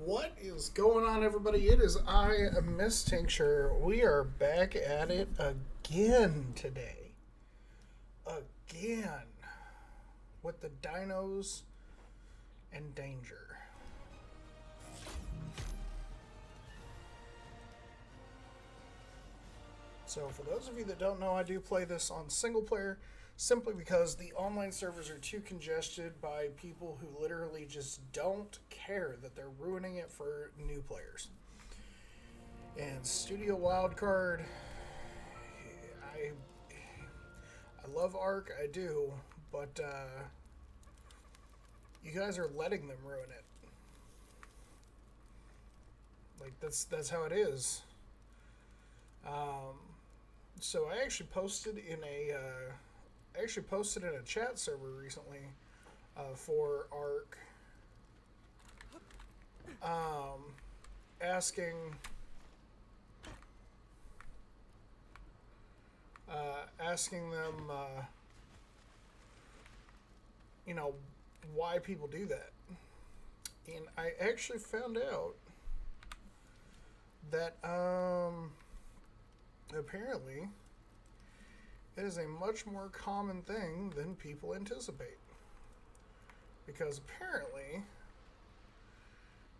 What is going on, everybody? It is I, Ms.Tincture. We are back at it again today. Again. With the Dinos and Danger. So, for those of you that don't know, I do play this on single player simply because the online servers are too congested by people who literally just don't care that they're ruining it for new players. And Studio Wildcard, I I love Ark, I do, but you guys are letting them ruin it. Like that's how it is. Um, so I actually posted in a chat server recently for Ark, um, asking asking them, you know, why people do that, and I actually found out that apparently it is a much more common thing than people anticipate. Because apparently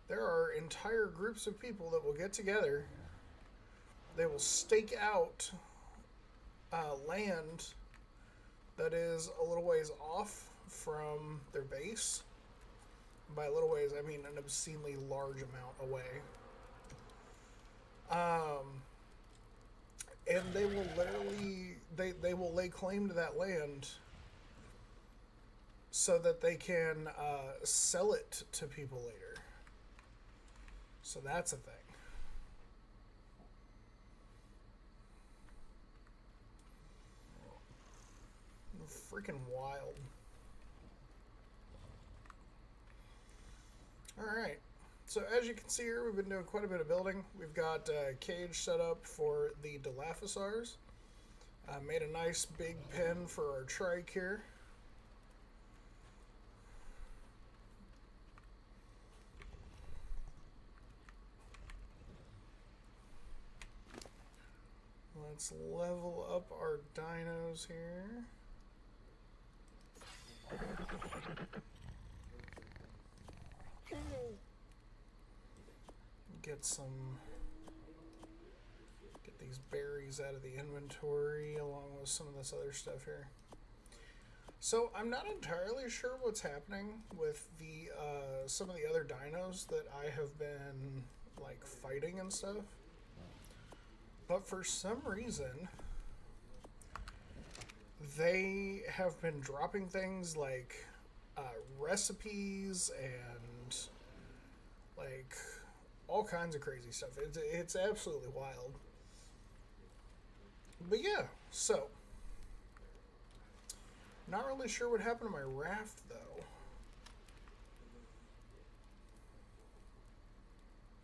there are entire groups of people that will get together, they will stake out land that is a little ways off from their base. By a little ways, I mean an obscenely large amount away. Um, and they will literally they will lay claim to that land so that they can sell it to people later. So that's a thing. Freaking wild. Alright. So as you can see here, we've been doing quite a bit of building. We've got a cage set up for the Dilophosaurs. Made a nice big pen for our trike here. Let's level up our dinos here. Get these berries out of the inventory along with some of this other stuff here. So I'm not entirely sure what's happening with the some of the other dinos that I have been like fighting and stuff. But for some reason they have been dropping things like recipes and like all kinds of crazy stuff. It's absolutely wild. But yeah, so not really sure what happened to my raft though.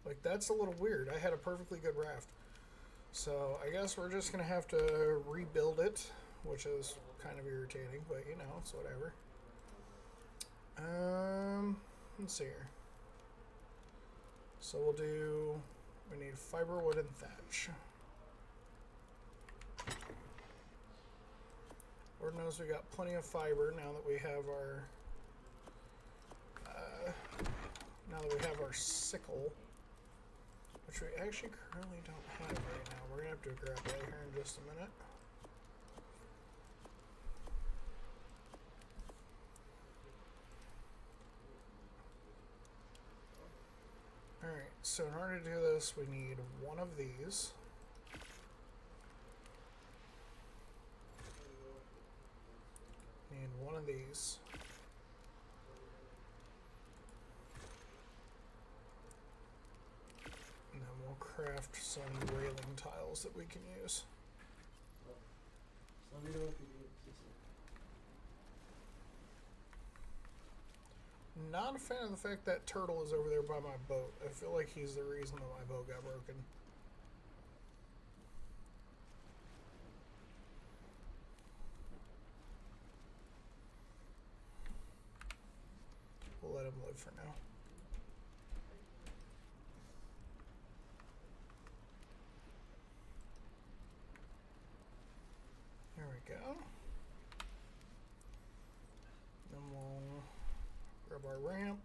Like that's a little weird. I had a perfectly good raft. So I guess we're just gonna have to rebuild it, which is kind of irritating, but you know, it's whatever. Let's see here. So we need fiber, wood, and thatch. Lord knows we got plenty of fiber now that we have our sickle, which we actually currently don't have right now. We're gonna have to grab that here in just a minute. Alright, so in order to do this, we need one of these. Need one of these. And then we'll craft some railing tiles that we can use. Not a fan of the fact that turtle is over there by my boat. I feel like he's the reason that my boat got broken. We'll let him live for now. we go. Then we'll grab our ramp.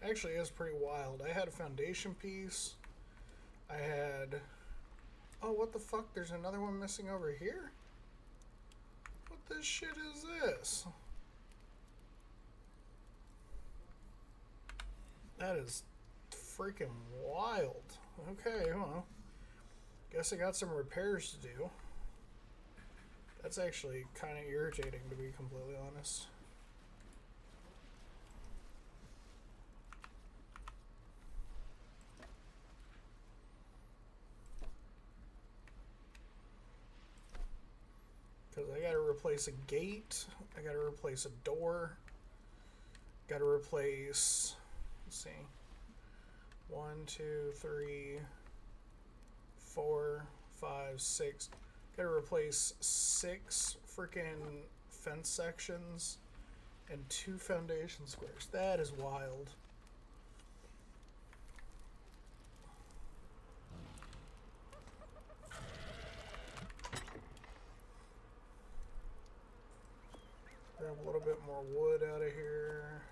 Actually, it's pretty wild. I had a foundation piece. I had... Oh, what the fuck? There's another one missing over here? What this shit is this? That is freaking wild. Okay, well, guess I got some repairs to do. That's actually kind of irritating, to be completely honest. Because I gotta replace a gate, I gotta replace a door, gotta replace, let's see, 1, 2, 3, 4, 5, 6, gotta replace 6 freaking fence sections and 2 foundation squares. That is wild. Grab a little bit more wood out of here.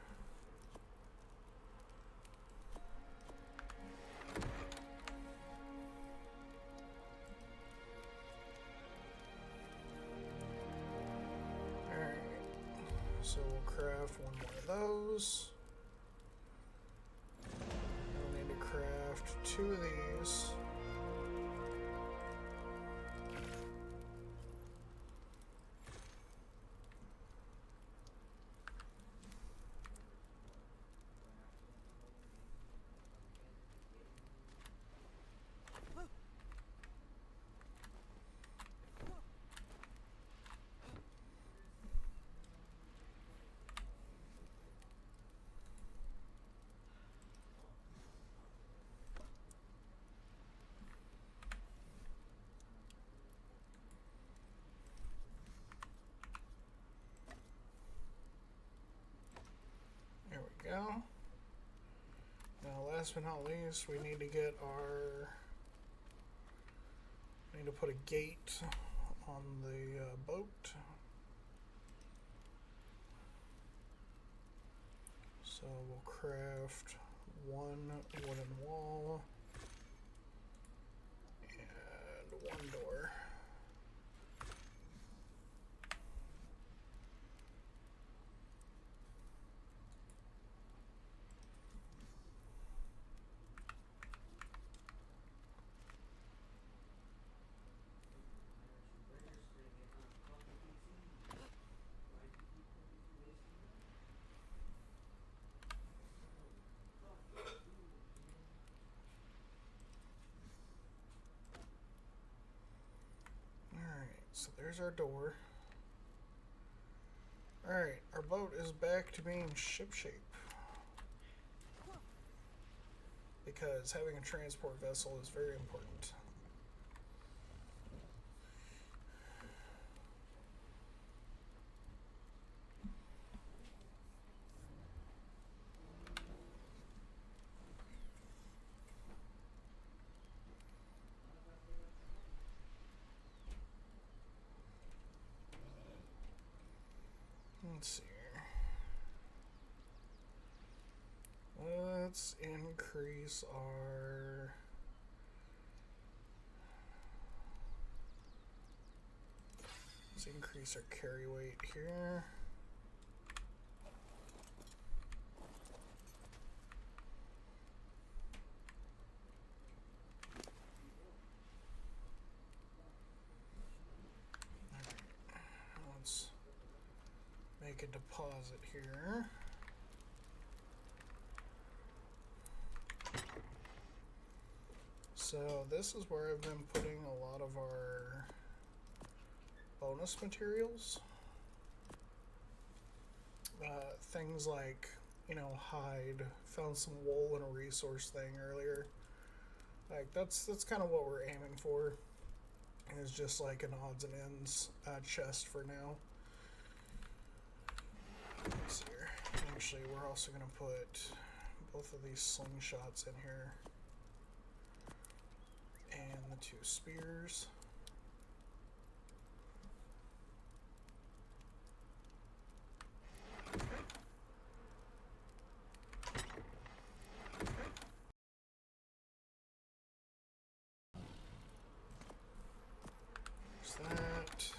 Alright, so we'll craft one more of those. We'll need to craft 2 of these. There we go. Now, last but not least, we need to get our... We need to put a gate on the boat. So we'll craft 1 wooden wall and 1 door. So there's our door. Alright, our boat is back to being shipshape. Because having a transport vessel is very important. Let's see here. Let's increase our... Let's increase our carry weight here. Make a deposit here. So this is where I've been putting a lot of our bonus materials. Things like, you know, hide. Found some wool in a resource thing earlier. Like that's kind of what we're aiming for. And it's just like an odds and ends chest for now. Let's see here. Actually, we're also going to put both of these slingshots in here. And the 2 spears. There's that.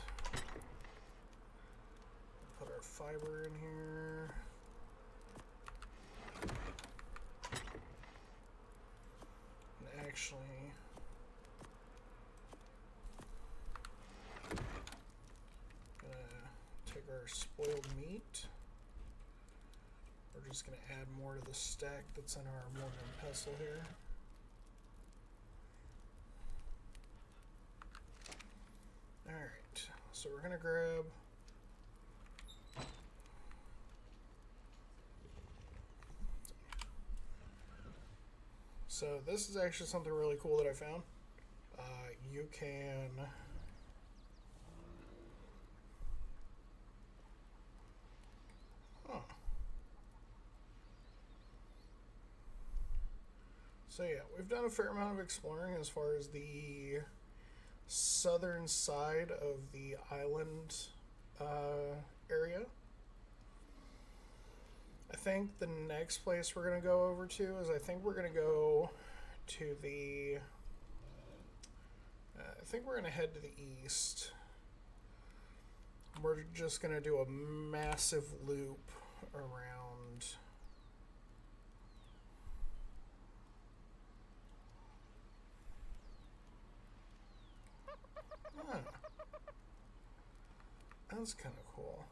Put our fiber in here. And actually, take our spoiled meat. We're just going to add more to the stack that's in our mortar and pestle here. Alright, so we're going to grab so this is actually something really cool that I found. You can So yeah, we've done a fair amount of exploring as far as the southern side of the island area. I think the next place we're going to go over to is I think we're going to go to the I think we're going to head to the east. We're just going to do a massive loop around That's kind of cool.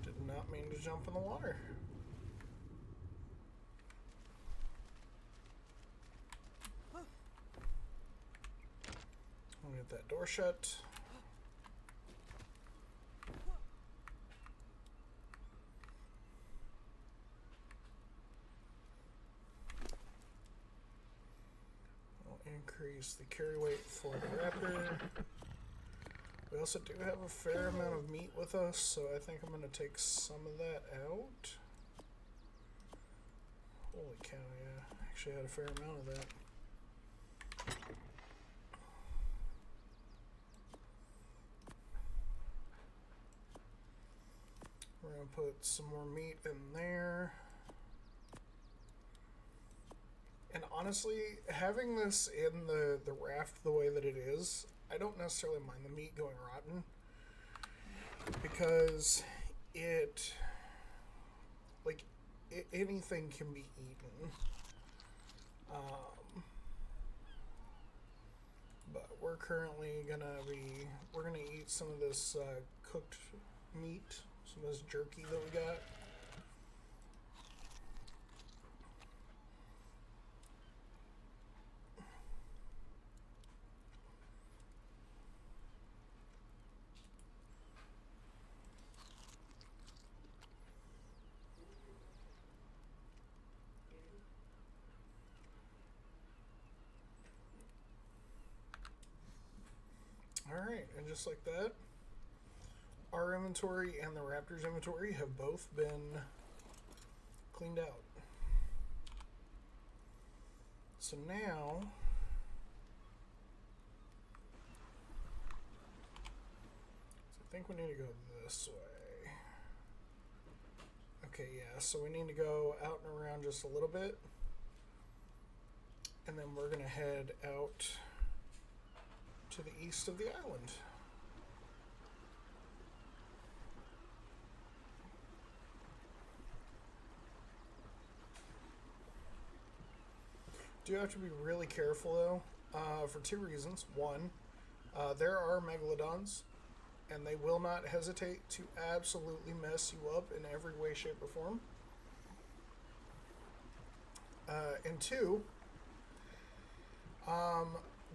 Did not mean to jump in the water. I'll get that door shut. Increase the carry weight for the raptor. We also do have a fair amount of meat with us, so I think I'm going to take some of that out. Holy cow, yeah. Actually had a fair amount of that. We're going to put some more meat in there. And honestly, having this in the raft the way that it is, I don't necessarily mind the meat going rotten. Because anything can be eaten. But we're currently we're gonna eat some of this cooked meat, some of this jerky that we got. Alright, and just like that, our inventory and the raptor's inventory have both been cleaned out. So now, I think we need to go this way. Okay, yeah, so we need to go out and around just a little bit. And then we're going to head out to the east of the island. Do have to be really careful though, for 2 reasons. One, there are megalodons, and they will not hesitate to absolutely mess you up in every way, shape, or form. And 2,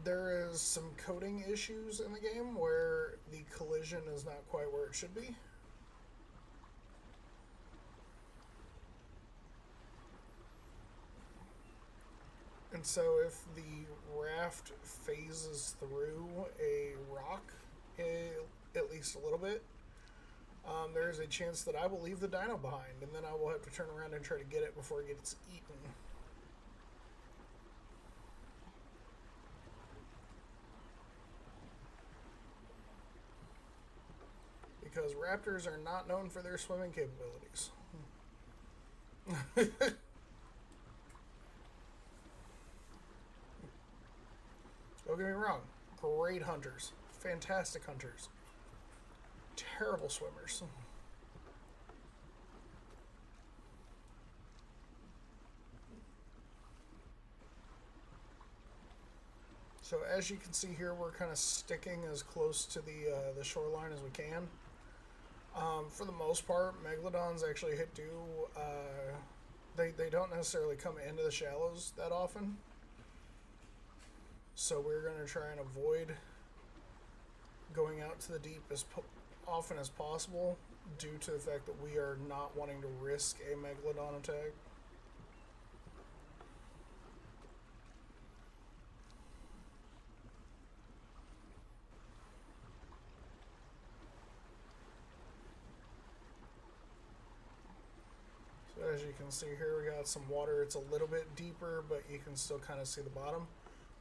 there is some coding issues in the game where the collision is not quite where it should be. so if the raft phases through a rock, eh, at least a little bit, there is a chance that I will leave the dino behind, and then I will have to turn around and try to get it before it gets eaten. Because raptors are not known for their swimming capabilities. Don't get me wrong, great hunters, fantastic hunters, terrible swimmers. So as you can see here, we're kind of sticking as close to the shoreline as we can. For the most part, megalodons actually do. They don't necessarily come into the shallows that often. So we're going to try and avoid going out to the deep as often as possible due to the fact that we are not wanting to risk a megalodon attack. So as you can see here, we got some water. It's a little bit deeper, but you can still kind of see the bottom.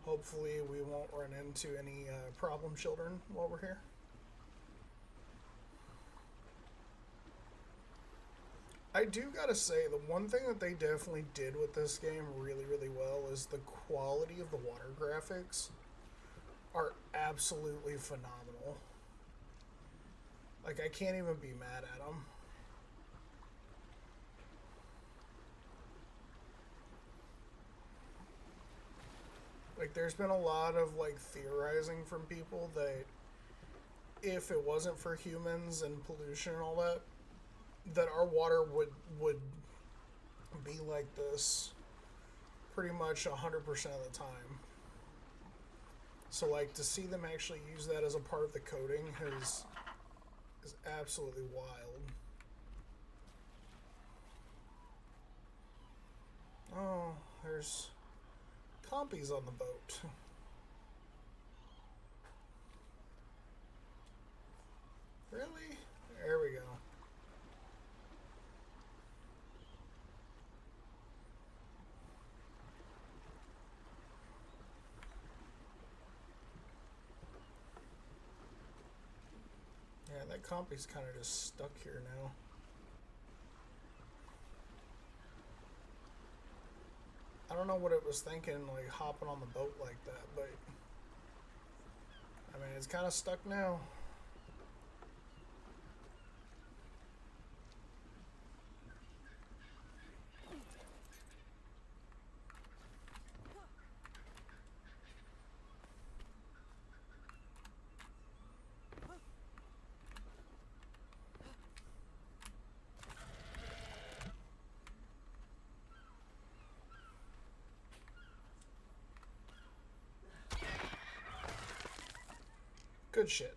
Hopefully we won't run into any problem children while we're here. I do gotta say, the one thing that they definitely did with this game really, really well is the quality of the water graphics are absolutely phenomenal. Like, I can't even be mad at them. Like, there's been a lot of, like, theorizing from people that if it wasn't for humans and pollution and all that, that our water would be like this pretty much 100% of the time. So, like, to see them actually use that as a part of the coding is absolutely wild. Oh, there's compies on the boat. Really? There we go. Yeah, that compy's kind of just stuck here now. I don't know what it was thinking, like hopping on the boat like that, but I mean, it's kind of stuck now. Good shit.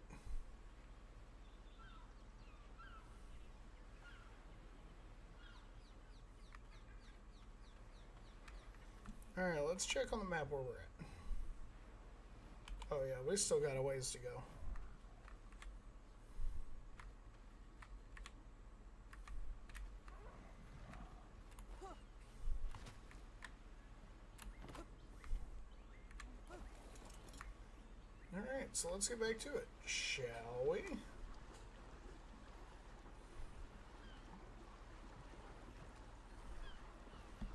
Alright, let's check on the map where we're at. Oh yeah, we still got a ways to go. Alright, so let's get back to it, shall we?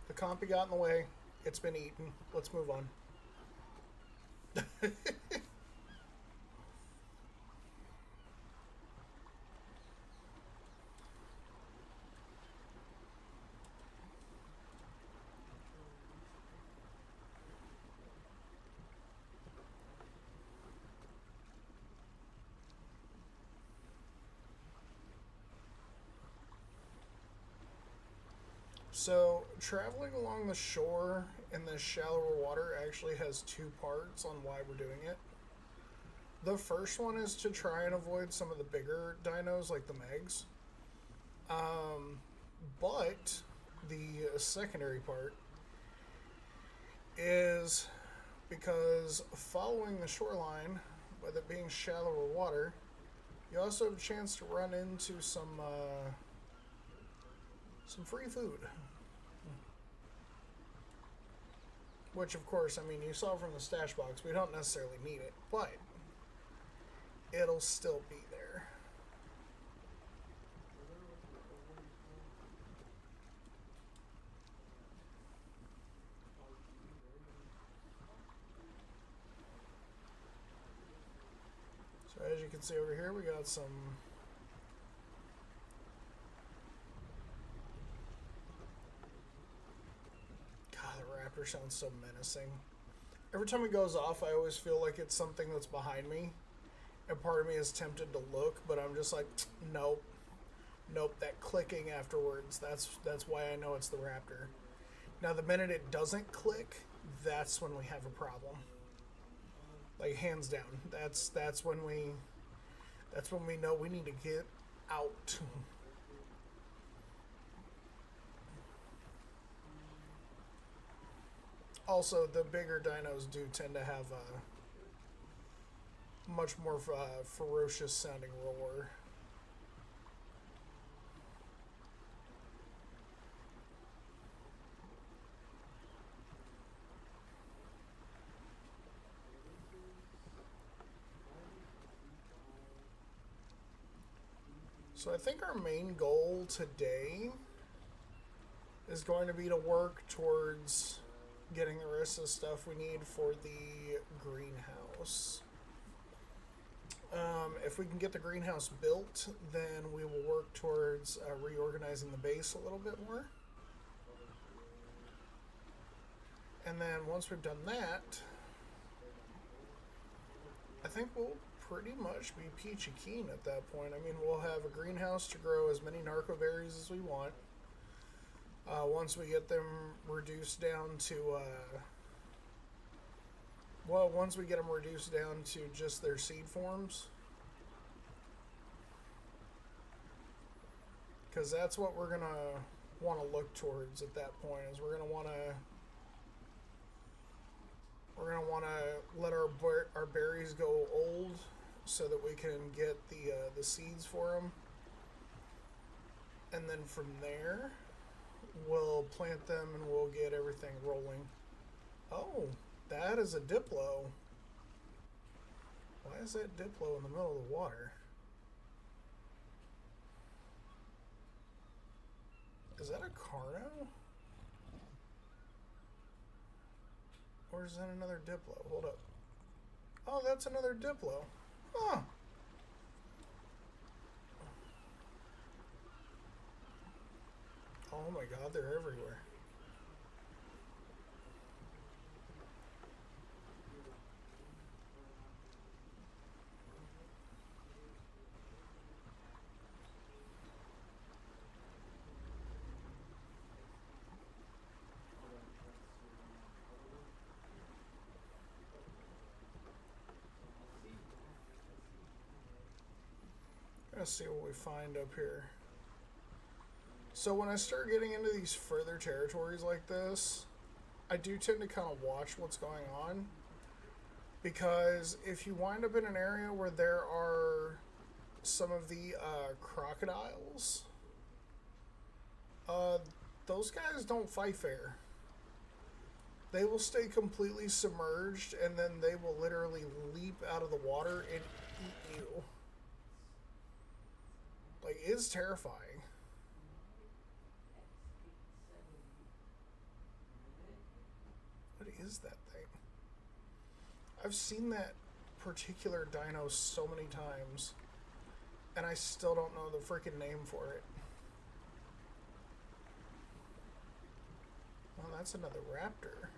The compy got in the way. It's been eaten. Let's move on. So, traveling along the shore in the shallower water actually has two parts on why we're doing it. The first one is to try and avoid some of the bigger dinos like the Megs. But the secondary part is because following the shoreline, with it being shallower water, you also have a chance to run into some free food. Which, of course, I mean, you saw from the stash box, we don't necessarily need it, but it'll still be there. So as you can see over here, we got some the raptor sounds so menacing. Every time it goes off, I always feel like it's something that's behind me. And part of me is tempted to look, but I'm just like, nope. Nope, that clicking afterwards, that's why I know it's the raptor. Now the minute it doesn't click, that's when we have a problem. Like hands down. That's when we know we need to get out. Also, the bigger dinos do tend to have a much more ferocious sounding roar. So I think our main goal today is going to be to work towards getting the rest of the stuff we need for the greenhouse. If we can get the greenhouse built, then we will work towards reorganizing the base a little bit more. And then once we've done that, I think we'll pretty much be peachy keen at that point. I mean, we'll have a greenhouse to grow as many narco berries as we want. Once we get them reduced down to, once we get them reduced down to just their seed forms. Because that's what we're going to want to look towards at that point, is we're going to want to let our berries go old so that we can get the seeds for them. And then from there, we'll plant them and we'll get everything rolling. Oh, that is a Diplo. Why is that Diplo in the middle of the water? Is that a Carno? Or is that another Diplo? Hold up. Oh, that's another Diplo. Huh. Oh my god, they're everywhere. Let's see what we find up here. So when I start getting into these further territories like this, I do tend to kind of watch what's going on. Because if you wind up in an area where there are some of the crocodiles, those guys don't fight fair. They will stay completely submerged and then they will literally leap out of the water and eat you. Like, it's terrifying. What is that thing? I've seen that particular dino so many times, and I still don't know the freaking name for it. Well, that's another raptor.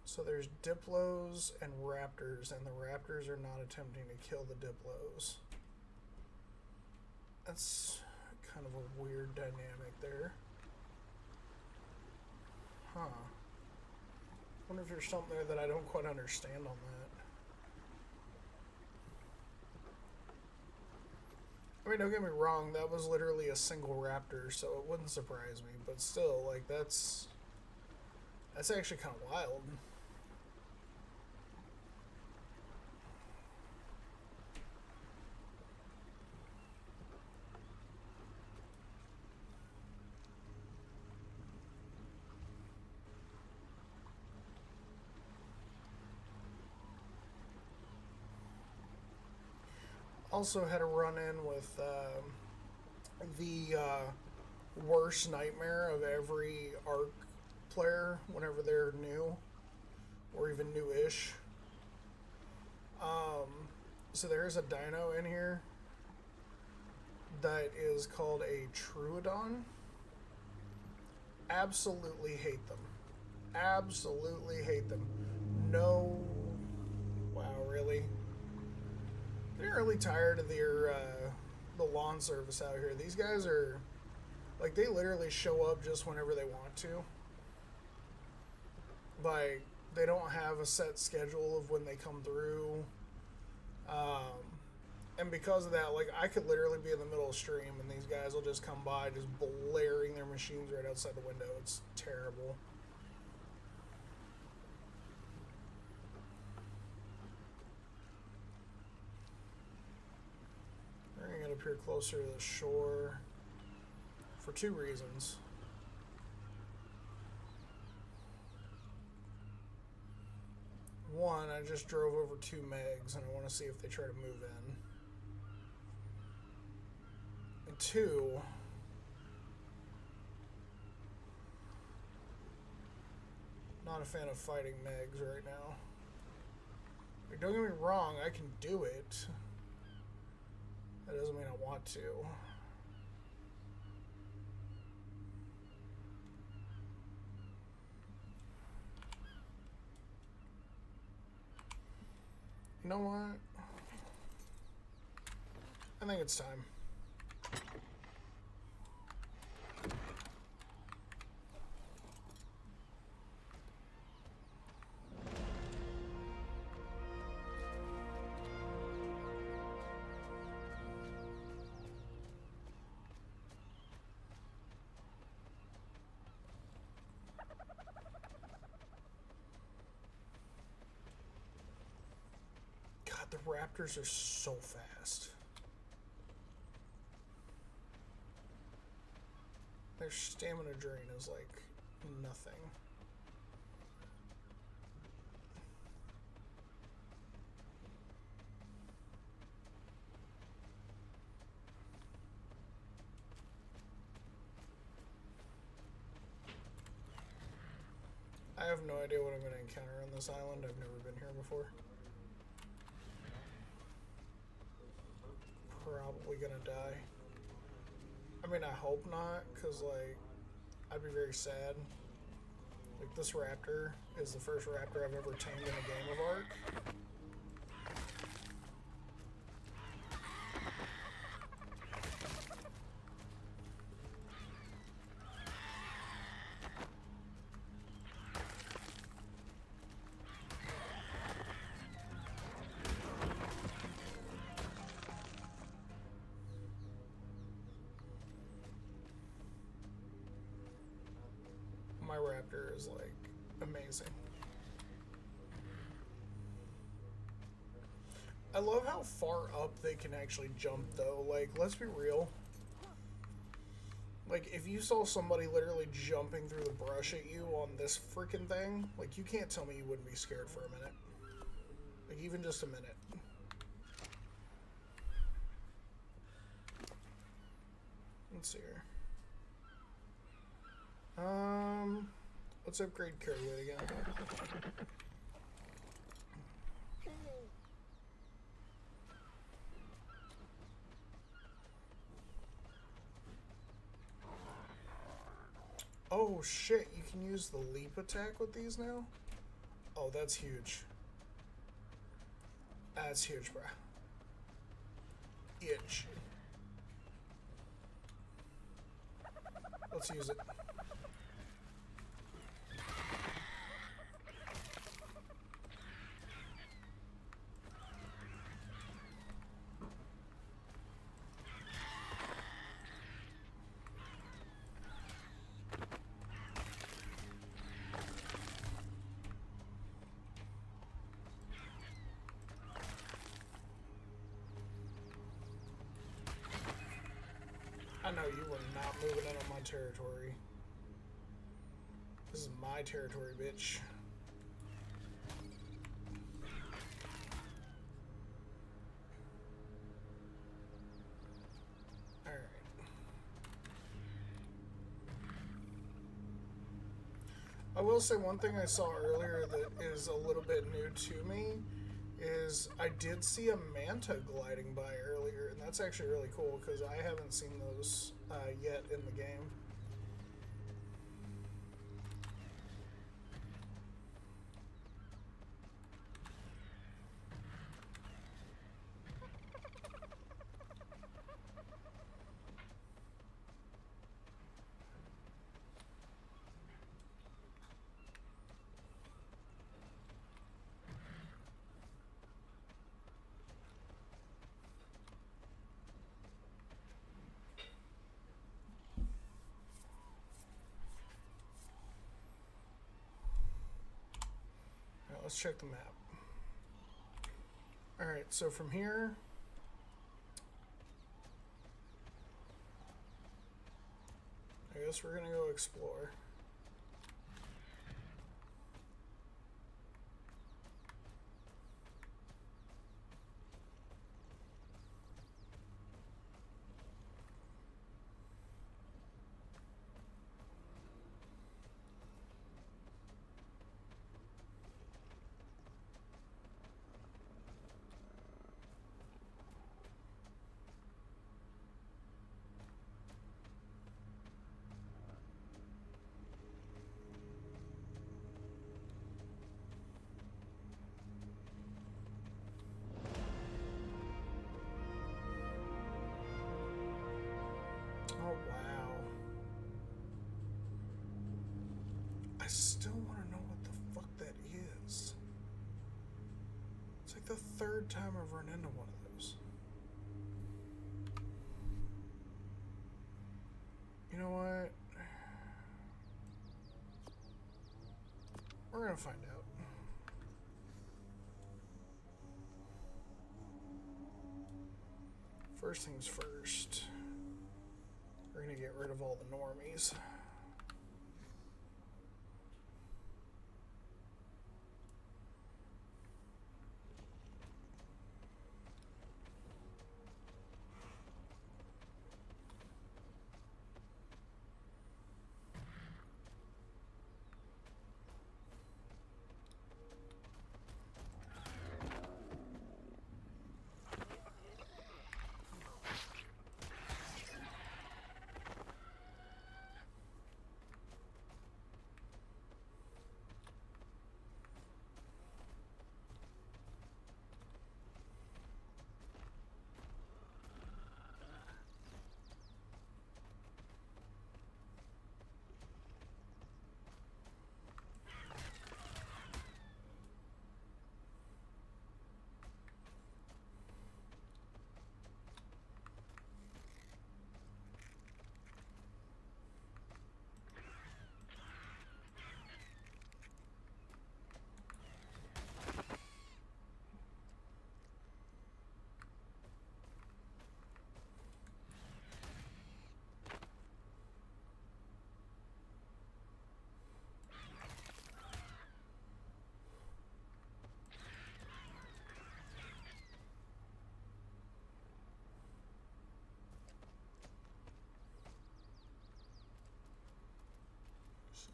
So there's Diplos and Raptors, and the Raptors are not attempting to kill the Diplos. That's kind of a weird dynamic there. Huh. Wonder if there's something there that I don't quite understand on that. I mean, don't get me wrong, that was literally a single raptor, so it wouldn't surprise me. But still, like, that's actually kind of wild. Also had a run-in with the worst nightmare of every ARC player whenever they're new, or even new-ish. So there's a dino in here that is called a Troodon. Absolutely hate them. Absolutely hate them. No. Wow, really? They're really tired of the lawn service out here. These guys are, like, they literally show up just whenever they want to. Like, they don't have a set schedule of when they come through. And because of that, like, I could literally be in the middle of stream and these guys will just come by just blaring their machines right outside the window. It's terrible. We're going to get up here closer to the shore for two reasons. One, I just drove over 2 megs and I want to see if they try to move in. And two, not a fan of fighting megs right now. Like, don't get me wrong, I can do it. That doesn't mean I want to. You know what? I think it's time. The raptors are so fast. Their stamina drain is like nothing. I have no idea what I'm going to encounter on this island. I've never been here before. Probably gonna die. I mean, I hope not, because, like, I'd be very sad. Like, this raptor is the first raptor I've ever tamed in a game of ARC. My raptor is like amazing. I love how far up they can actually jump though. Like, let's be real. Like, if you saw somebody literally jumping through the brush at you on this freaking thing, like, you can't tell me you wouldn't be scared for a minute. Like, even just a minute. Let's see here. Let's upgrade carry weight again. Oh shit, you can use the leap attack with these now? Oh, that's huge. That's huge, bruh. Itch. Let's use it. I know you were not moving in on my territory. This is my territory, bitch. Alright. I will say one thing I saw earlier that is a little bit new to me is I did see a manta gliding by earlier, and that's actually really cool because I haven't seen those yet in the game. Let's check the map. Alright, so from here, I guess we're gonna go explore. Oh, wow. I still want to know what the fuck that is. It's like the third time I've run into one of those. You know what? We're gonna find out. First things first. We're gonna get rid of all the normies.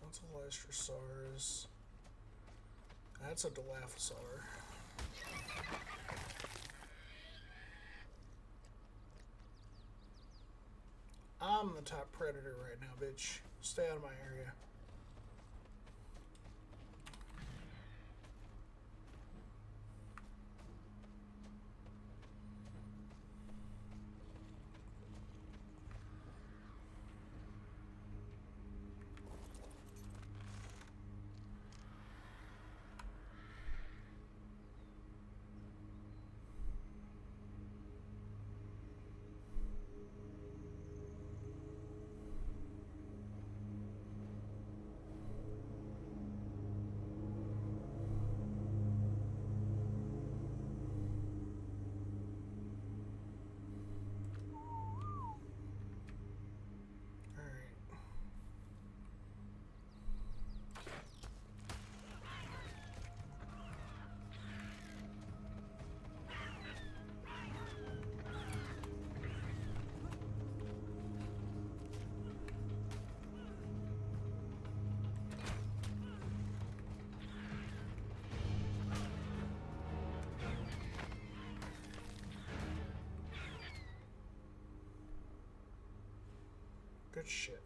That's a Lystrosaurus. That's a Dilophosaur. I'm the top predator right now, bitch. Stay out of my area. Good shit.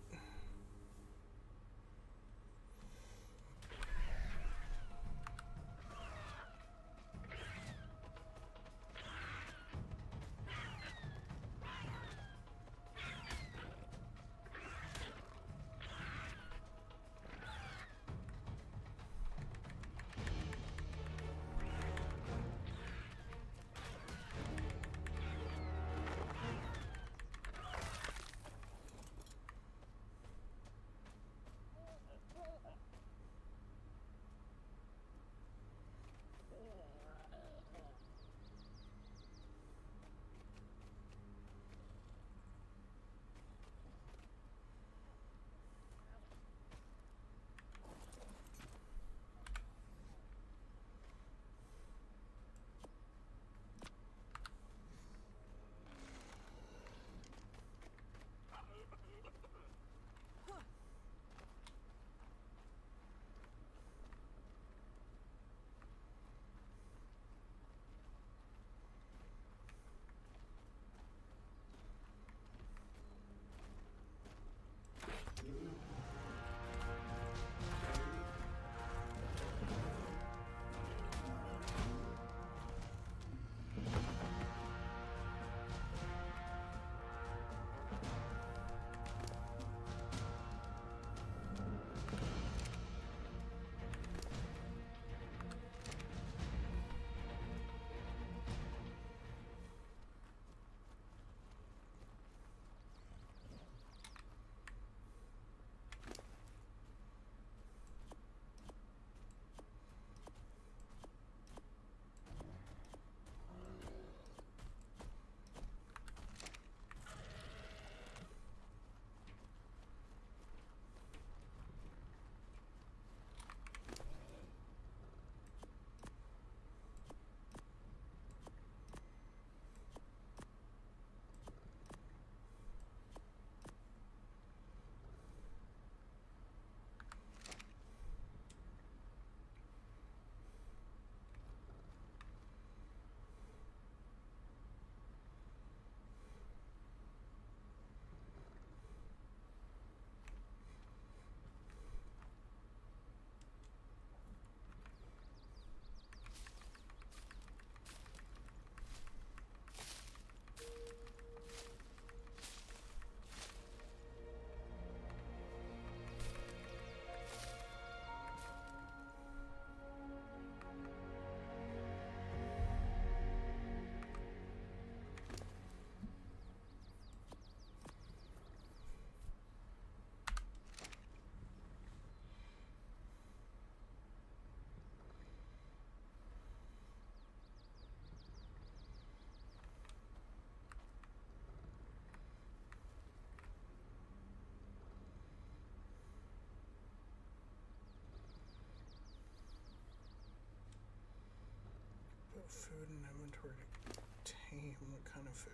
Food and inventory to tame. What kind of food?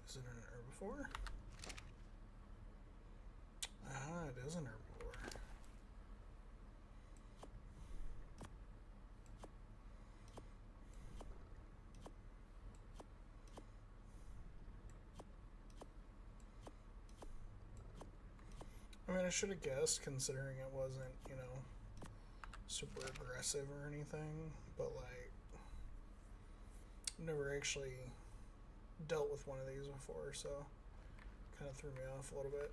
Is it an herbivore? Ah, it is an herbivore. I mean, I should have guessed considering it wasn't, you know, super aggressive or anything, but like, never actually dealt with one of these before, so kind of threw me off a little bit.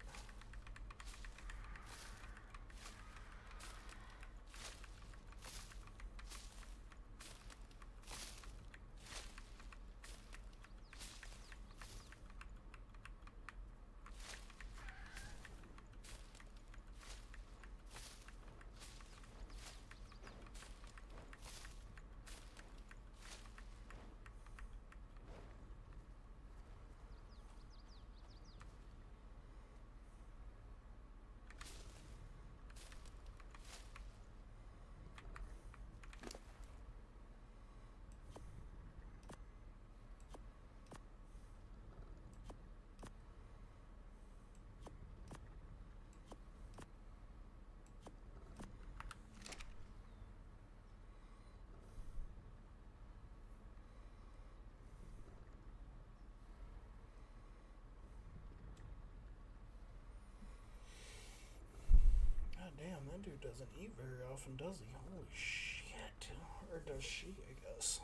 dude doesn't eat very often, does he? Holy shit. Or does she, I guess.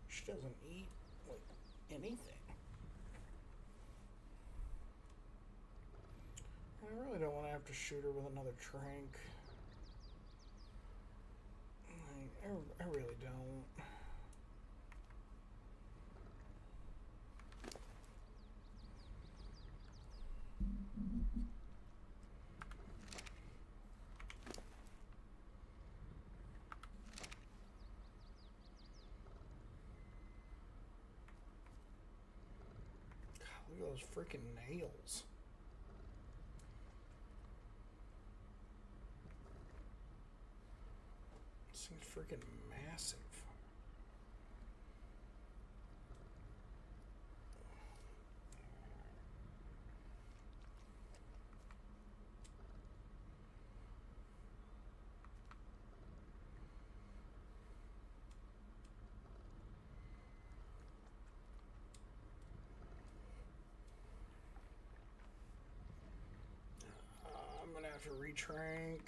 She doesn't eat, like, anything. I really don't want to have to shoot her with another trank. I really don't. God, look at those freaking nails. This thing's freaking massive. I'm gonna have to retrank.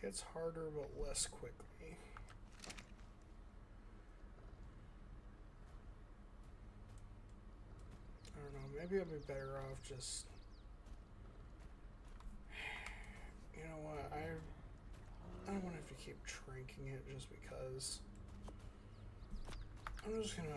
Hits harder but less quickly. I don't know, maybe I'd be better off just... You know what, I don't want to have to keep tranking it just because. I'm just gonna...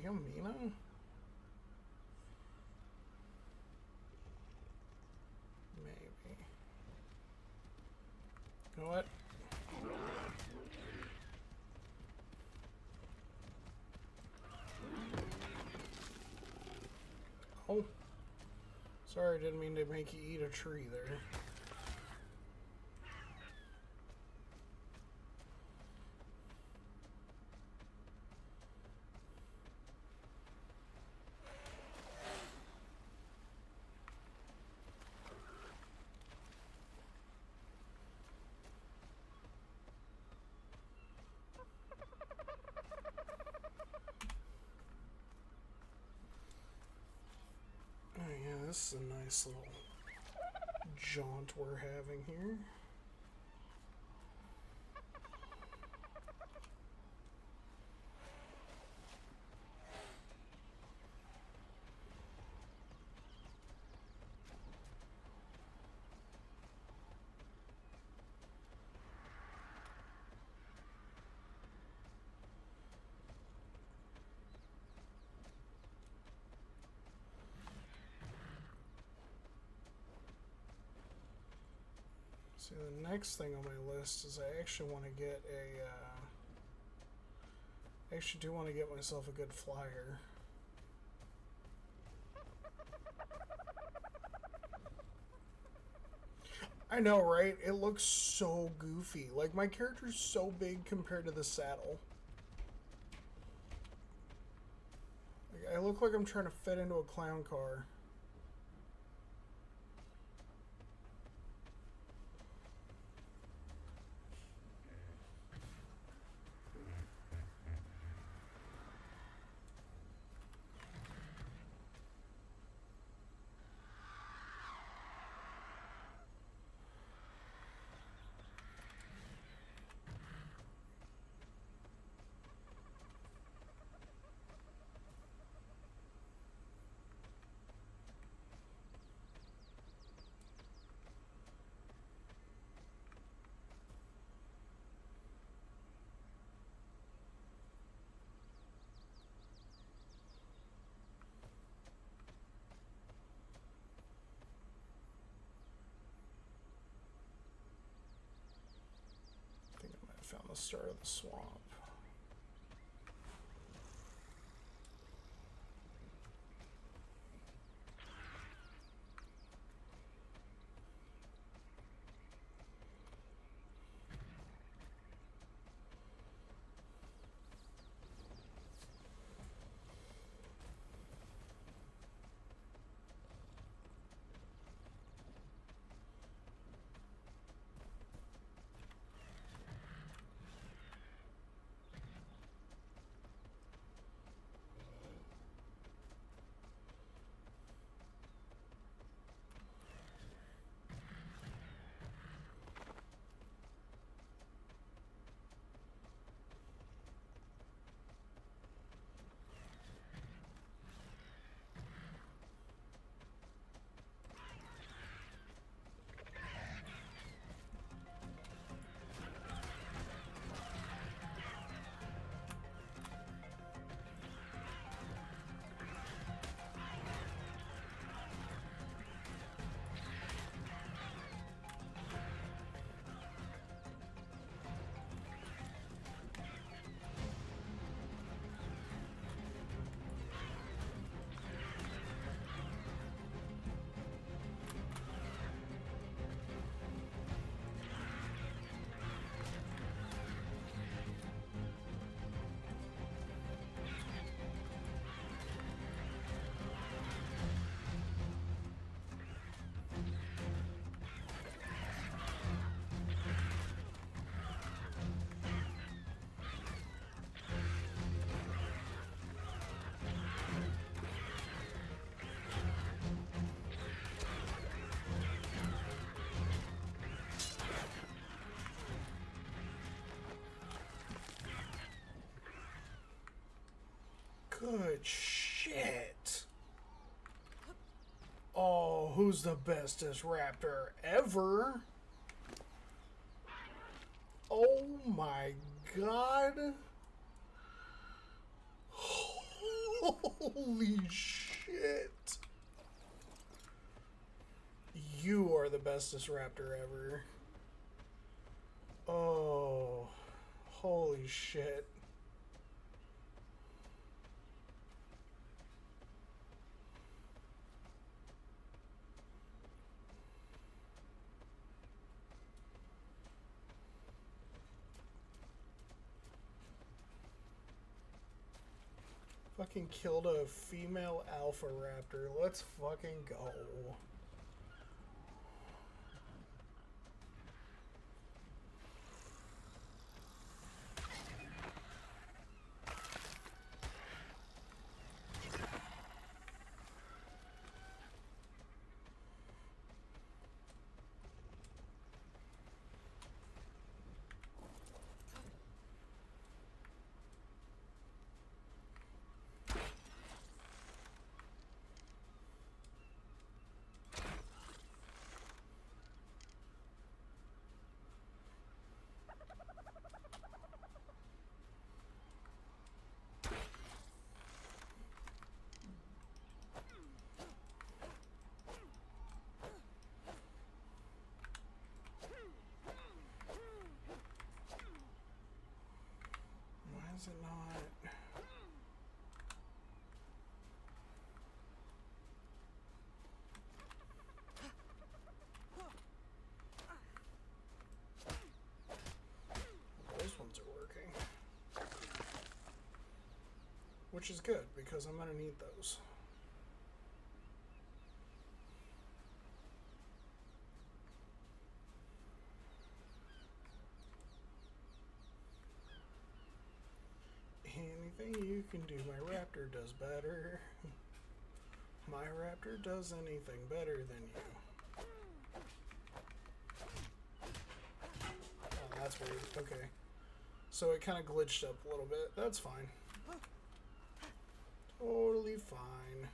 Fiumina? Maybe. You know what? Oh. Sorry, I didn't mean to make you eat a tree there. this is a nice little jaunt we're having here. See, the next thing on my list is I actually want to get a, I actually do want to get myself a good flyer. I know, right? It looks so goofy. Like, my character's so big compared to the saddle. Like, I look like I'm trying to fit into a clown car. Found the start of the swamp. Good shit. Oh, who's the bestest raptor ever? Oh my god. Holy shit. You are the bestest raptor ever. Oh, holy shit. Fucking killed a female alpha raptor. Let's fucking go. which is good because I'm going to need those. Anything you can do, my raptor does better. My raptor does anything better than you. Oh, that's weird. Okay. So it kind of glitched up a little bit. That's fine. Totally fine.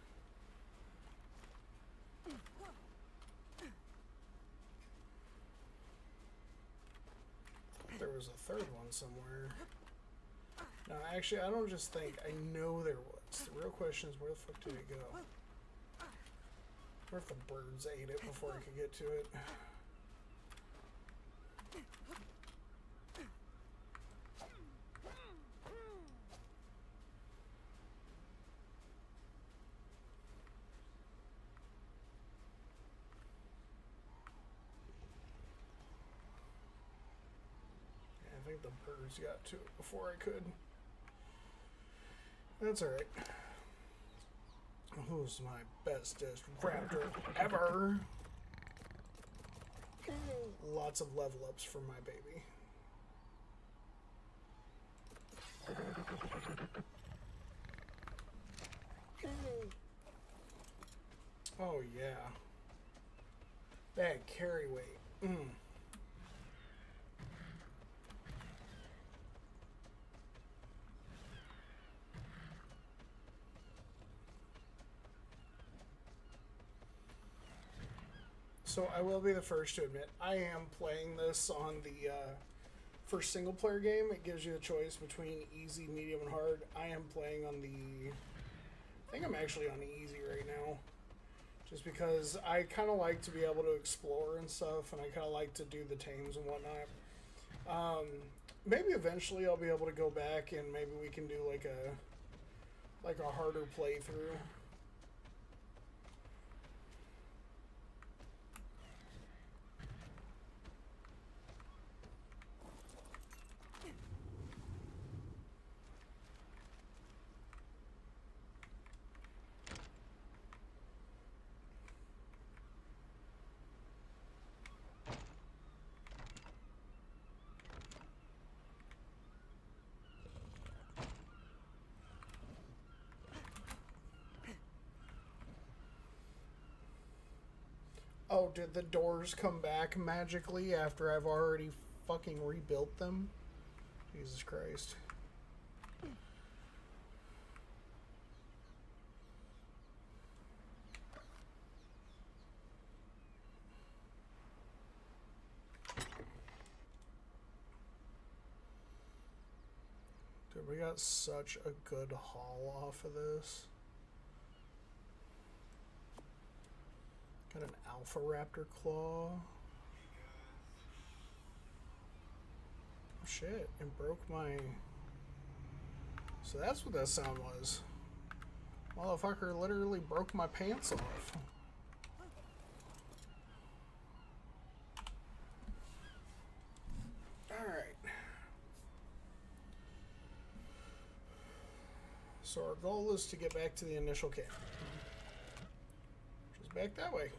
There was a third one somewhere. No, actually, I don't just think. I know there was. The real question is, where the fuck did it go? What if the birds ate it before I could get to it? I think the birds got to it before I could. That's alright. Who's my bestest raptor ever? Lots of level ups for my baby. Oh yeah. That carry weight. So I will be the first to admit, I am playing this on the, for single player game, it gives you a choice between easy, medium, and hard. I am playing on the, I think I'm actually on easy right now. Just because I kind of like to be able to explore and stuff, and I kind of like to do the tames and whatnot. Maybe eventually I'll be able to go back and maybe we can do like a harder playthrough. Oh, did the doors come back magically after I've already fucking rebuilt them? Jesus Christ. Dude, we got such a good haul off of this. Got an Alpha Raptor claw. Oh, shit, it broke my... So that's what that sound was. Motherfucker literally broke my pants off. Alright. So our goal is to get back to the initial camp. Which is back that way.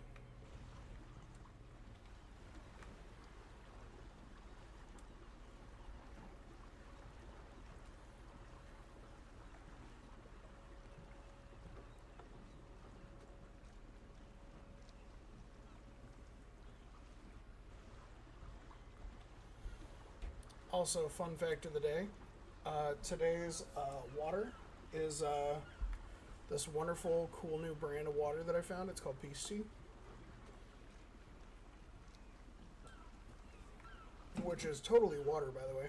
Also, fun fact of the day, today's water is this wonderful, cool new brand of water that I found. It's called Peace Tea. Which is totally water, by the way.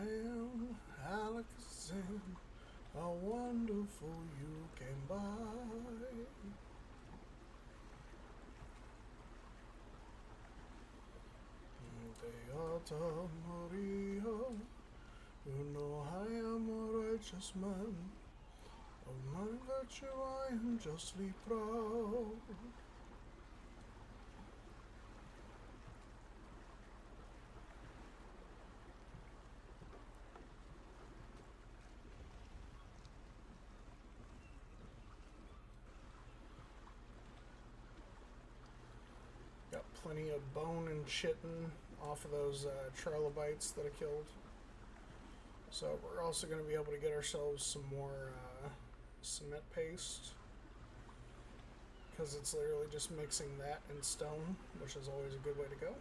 am Alakazam, a wonderful you came by. Beata Maria, you know I am a righteous man. Of my virtue I am justly proud. Got plenty of bone and chitin off of those trilobites that I killed. So we're also going to be able to get ourselves some more cement paste, because it's literally just mixing that and stone, which is always a good way to go.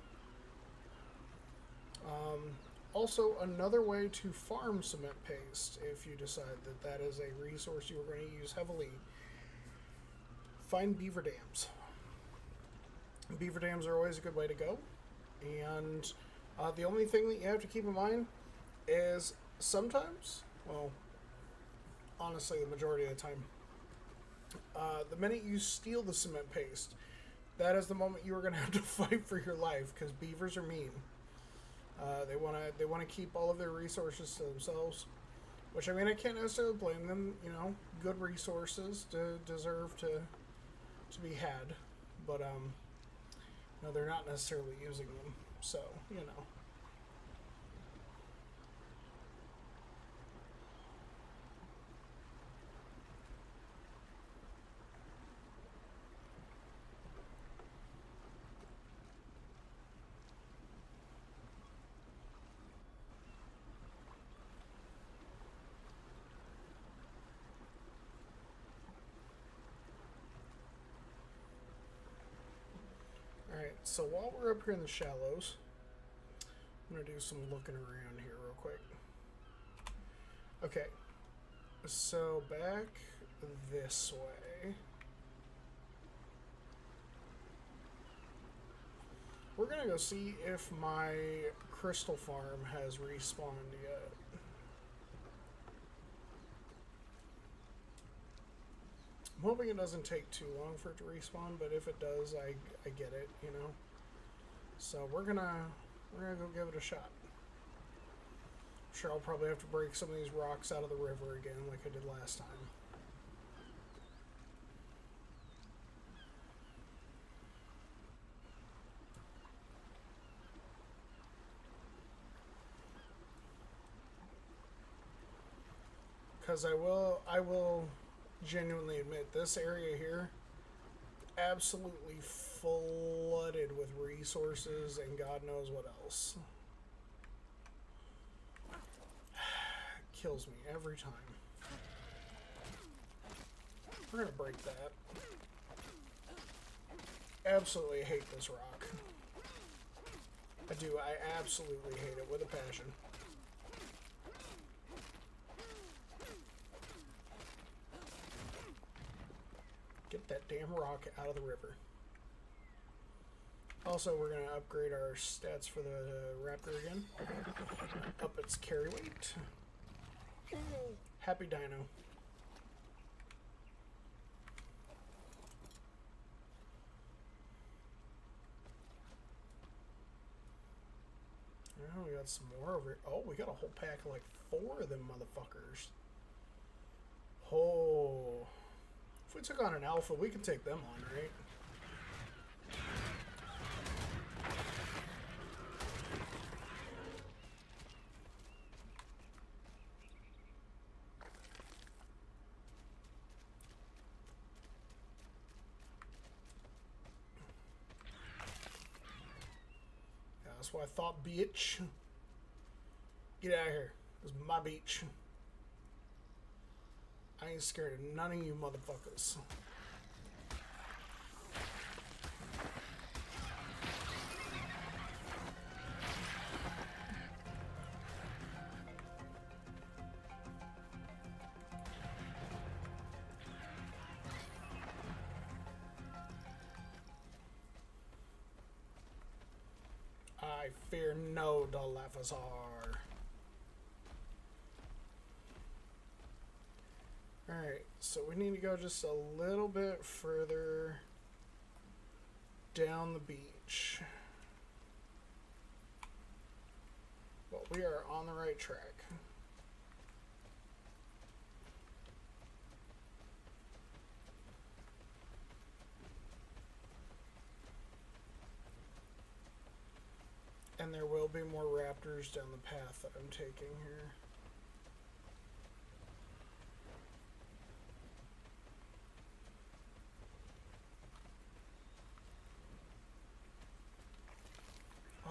Also, another way to farm cement paste, if you decide that that is a resource you are going to use heavily, find beaver dams. Beaver dams are always a good way to go, and the only thing that you have to keep in mind is sometimes, well, honestly, the majority of the time, the minute you steal the cement paste, that is the moment you are going to have to fight for your life, because beavers are mean. They want to keep all of their resources to themselves, which, I mean, I can't necessarily blame them. You know, good resources deserve to be had, but no, they're not necessarily using them. So, you know. Alright, so while we're up here in the shallows, I'm going to do some looking around here real quick. Okay, so back this way. We're going to go see if my crystal farm has respawned yet. I'm hoping it doesn't take too long for it to respawn, but if it does, I get it, you know. So we're gonna go give it a shot. I'm sure I'll probably have to break some of these rocks out of the river again, like I did last time. Because I will genuinely admit, this area here, absolutely flooded with resources and God knows what else. Kills me every time. We're gonna break that. Absolutely hate this rock. I do. I absolutely hate it with a passion. Get that damn rock out of the river. Also, we're going to upgrade our stats for the raptor again. Up its carry weight. Happy Dino. Oh, we got some more over here. Oh, we got a whole pack of like 4 of them motherfuckers. Oh. If we took on an alpha, we could take them on, right? Yeah, that's what I thought, bitch. Get out of here. This is my beach. I ain't scared of none of you motherfuckers. I fear no Dilophosaur. Alright, so we need to go just a little bit further down the beach. But we are on the right track. And there will be more raptors down the path that I'm taking here.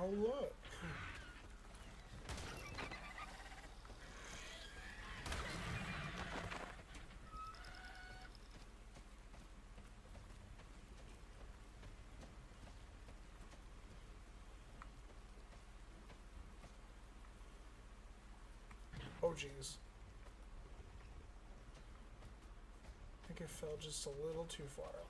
Oh, look. Oh, jeez. I think I fell just a little too far up.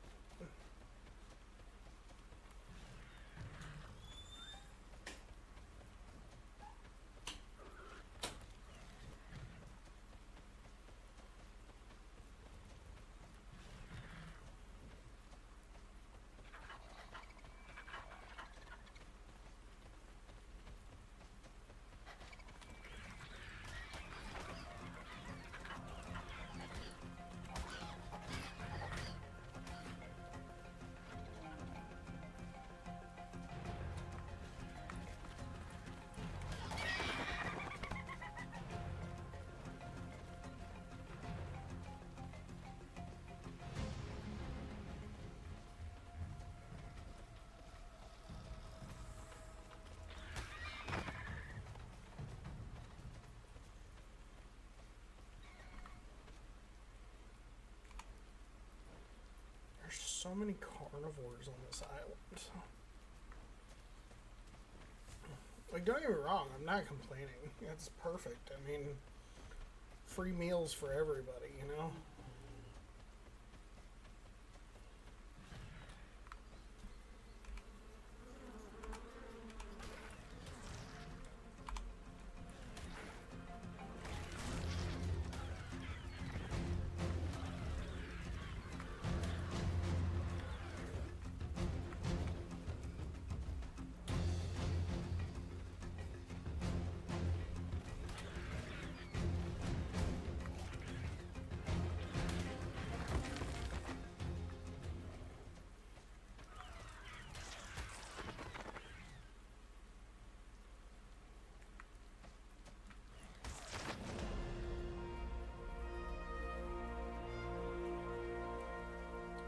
There's so many carnivores on this island. Like, don't get me wrong, I'm not complaining. It's perfect. I mean, free meals for everybody, you know?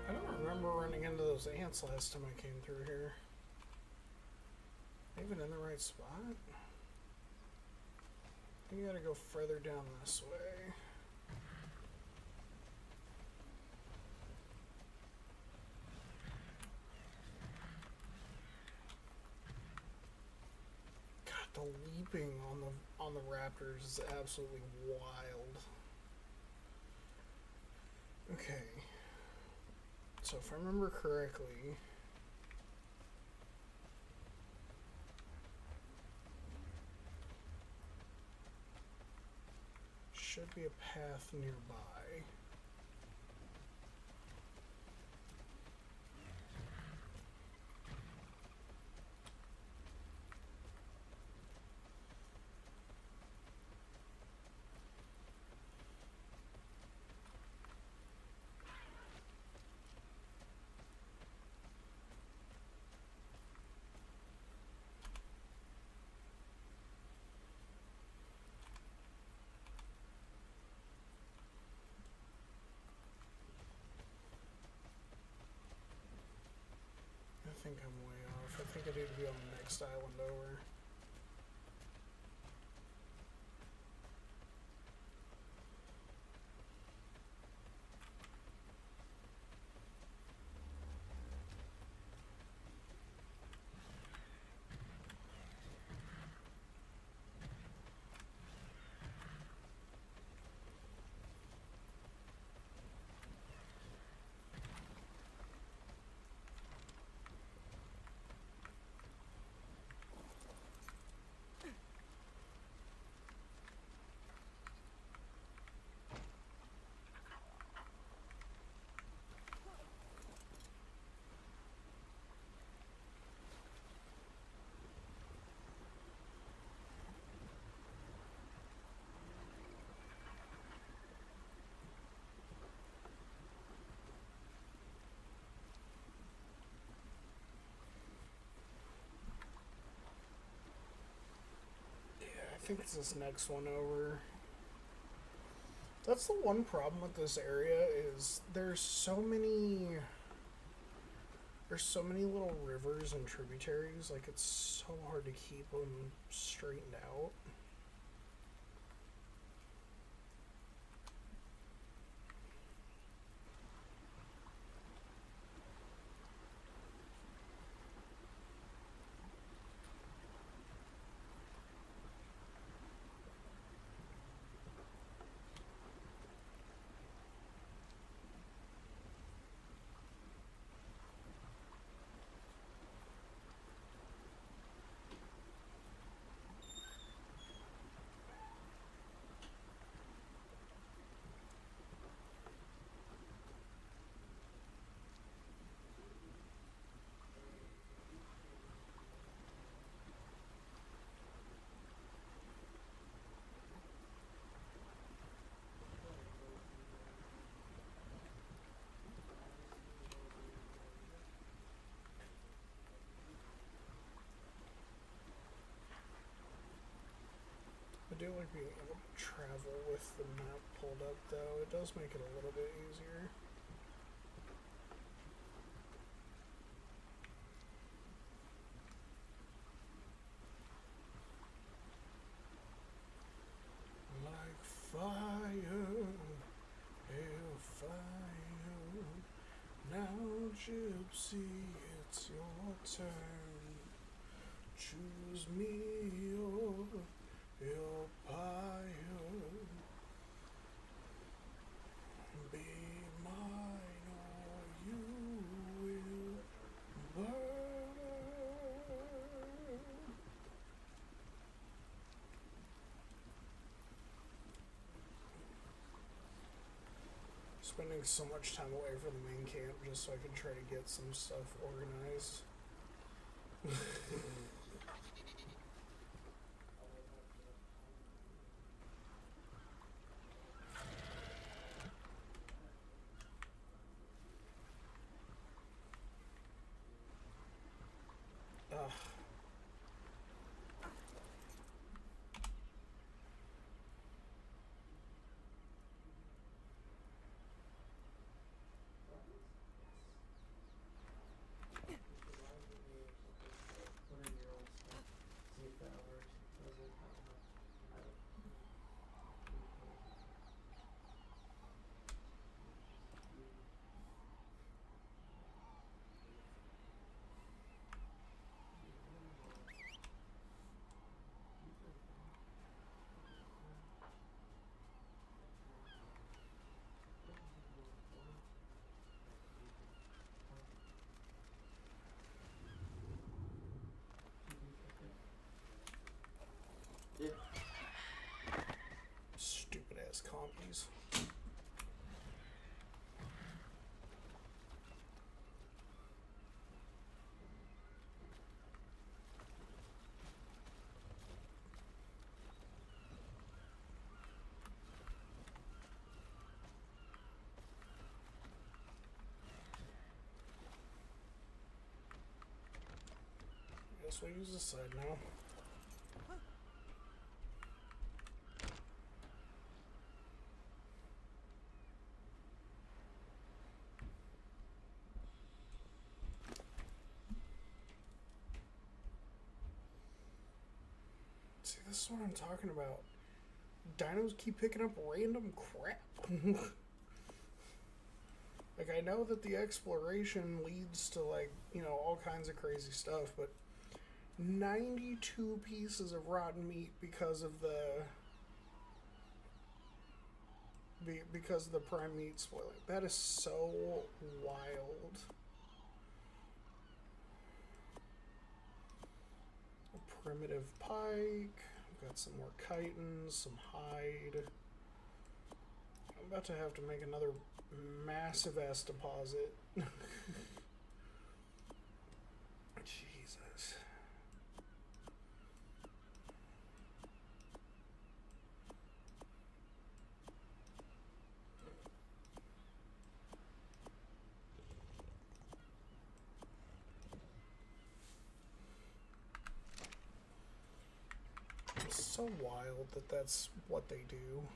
I don't remember running into those ants last time I came through here. Even in the right spot? You gotta go further down this way. God, the leaping on the raptors is absolutely wild. Okay. So if I remember correctly, should be a path nearby. I think I'm way off. I think I need to be on the next island over. think it's this next one over. That's the one problem with this area is there's so many little rivers and tributaries, like it's so hard to keep them straightened out. I do like being able to travel with the map pulled up, though. It does make it a little bit easier. Like fire, hellfire. Now, Gypsy, it's your turn. Choose me or your pyre, be mine or you will burn. Spending so much time away from the main camp just so I can try to get some stuff organized. Yeah. Stupid ass compies. Guess we'll use this side now. See, this is what I'm talking about. Dinos keep picking up random crap. Like, I know that the exploration leads to, like, you know, all kinds of crazy stuff, but 92 pieces of rotten meat because of the prime meat spoiling. That is so wild. A primitive pike. I've got some more chitons, some hide. I'm about to have to make another massive ass deposit. Jesus. So wild that that's what they do.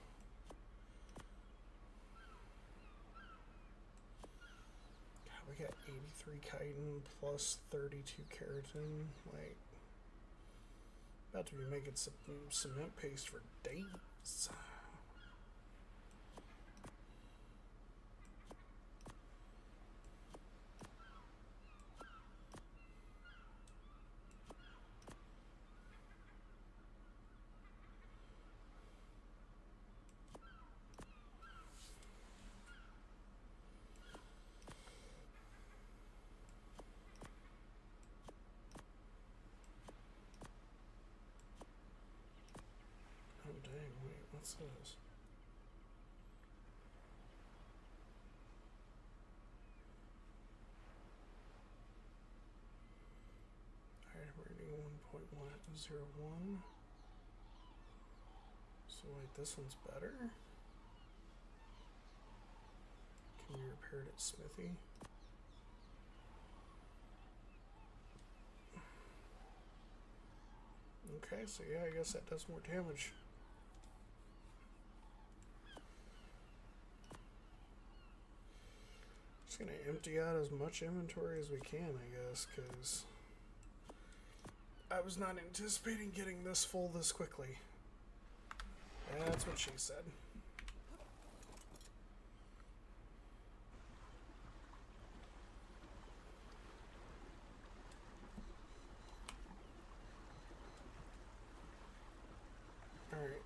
God, we got 83 chitin plus 32 keratin. Like, about to be making some cement paste for days. What's this? Alright, we're doing 1.101. So wait, this one's better? Can be repaired at Smithy? Okay, so yeah, I guess that does more damage. Just gonna empty out as much inventory as we can, I guess, because I was not anticipating getting this full this quickly. That's what she said. Alright,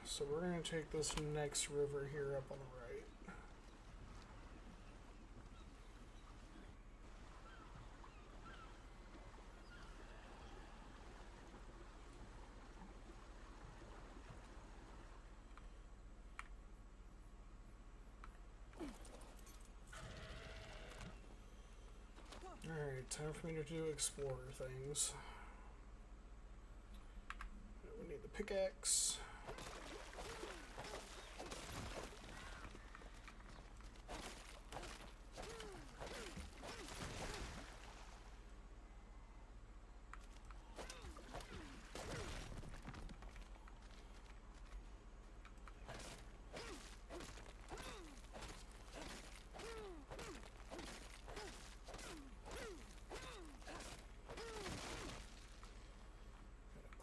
so we're going to take this next river here up on the right. Alright, time for me to do explorer things. We need the pickaxe.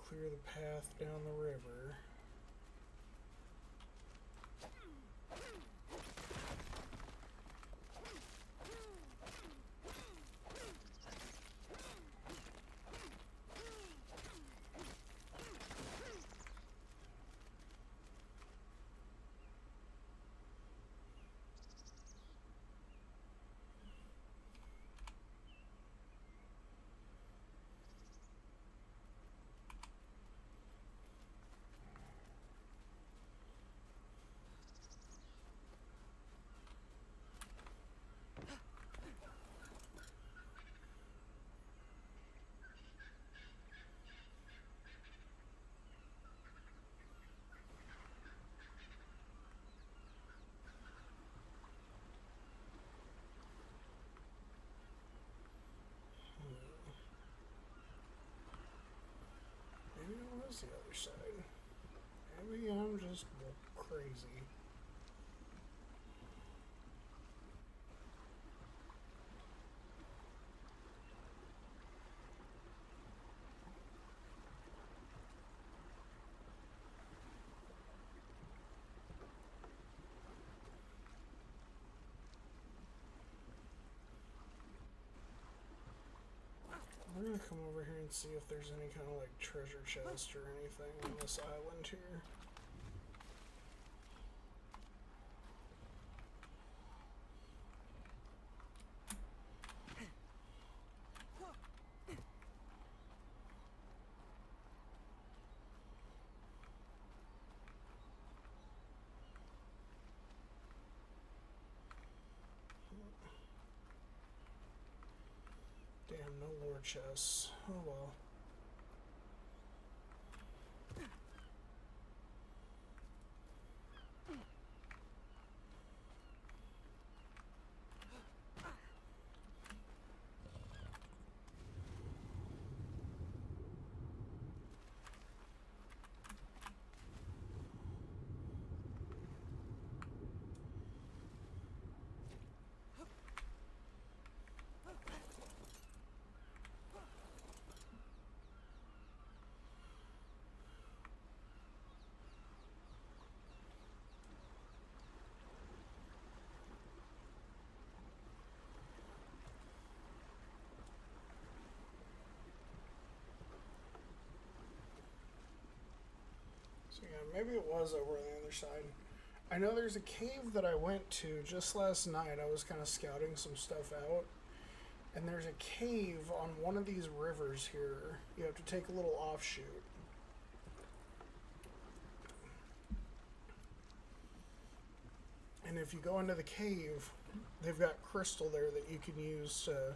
Clear the path down the river. Maybe it was the other side. Maybe I'm just crazy. We're gonna come over here and see if there's any kind of like treasure chest or anything on this island here. Damn, no lore chests. Oh well. was over on the other side. I know there's a cave that I went to just last night. I was kind of scouting some stuff out. And there's a cave on one of these rivers here. You have to take a little offshoot. And if you go into the cave, they've got crystal there that you can use to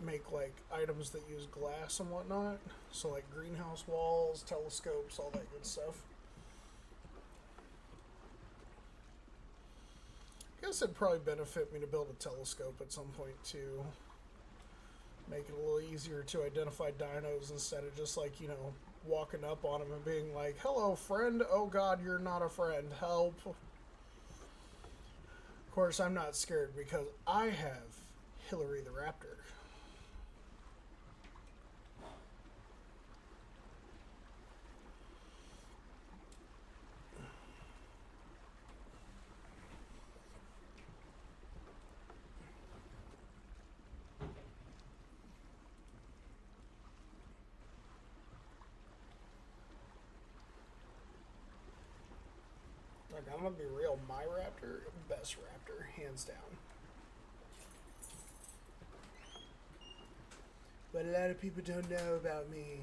make like items that use glass and whatnot. So like greenhouse walls, telescopes, all that good stuff. I guess it'd probably benefit me to build a telescope at some point too. Make it a little easier to identify dinos instead of just like, you know, walking up on them and being like, hello friend, oh god, you're not a friend, help. Of course, I'm not scared because I have Hillary the Raptor. Like, I'm gonna be real, my raptor, best raptor, hands down. What a lot of people don't know about me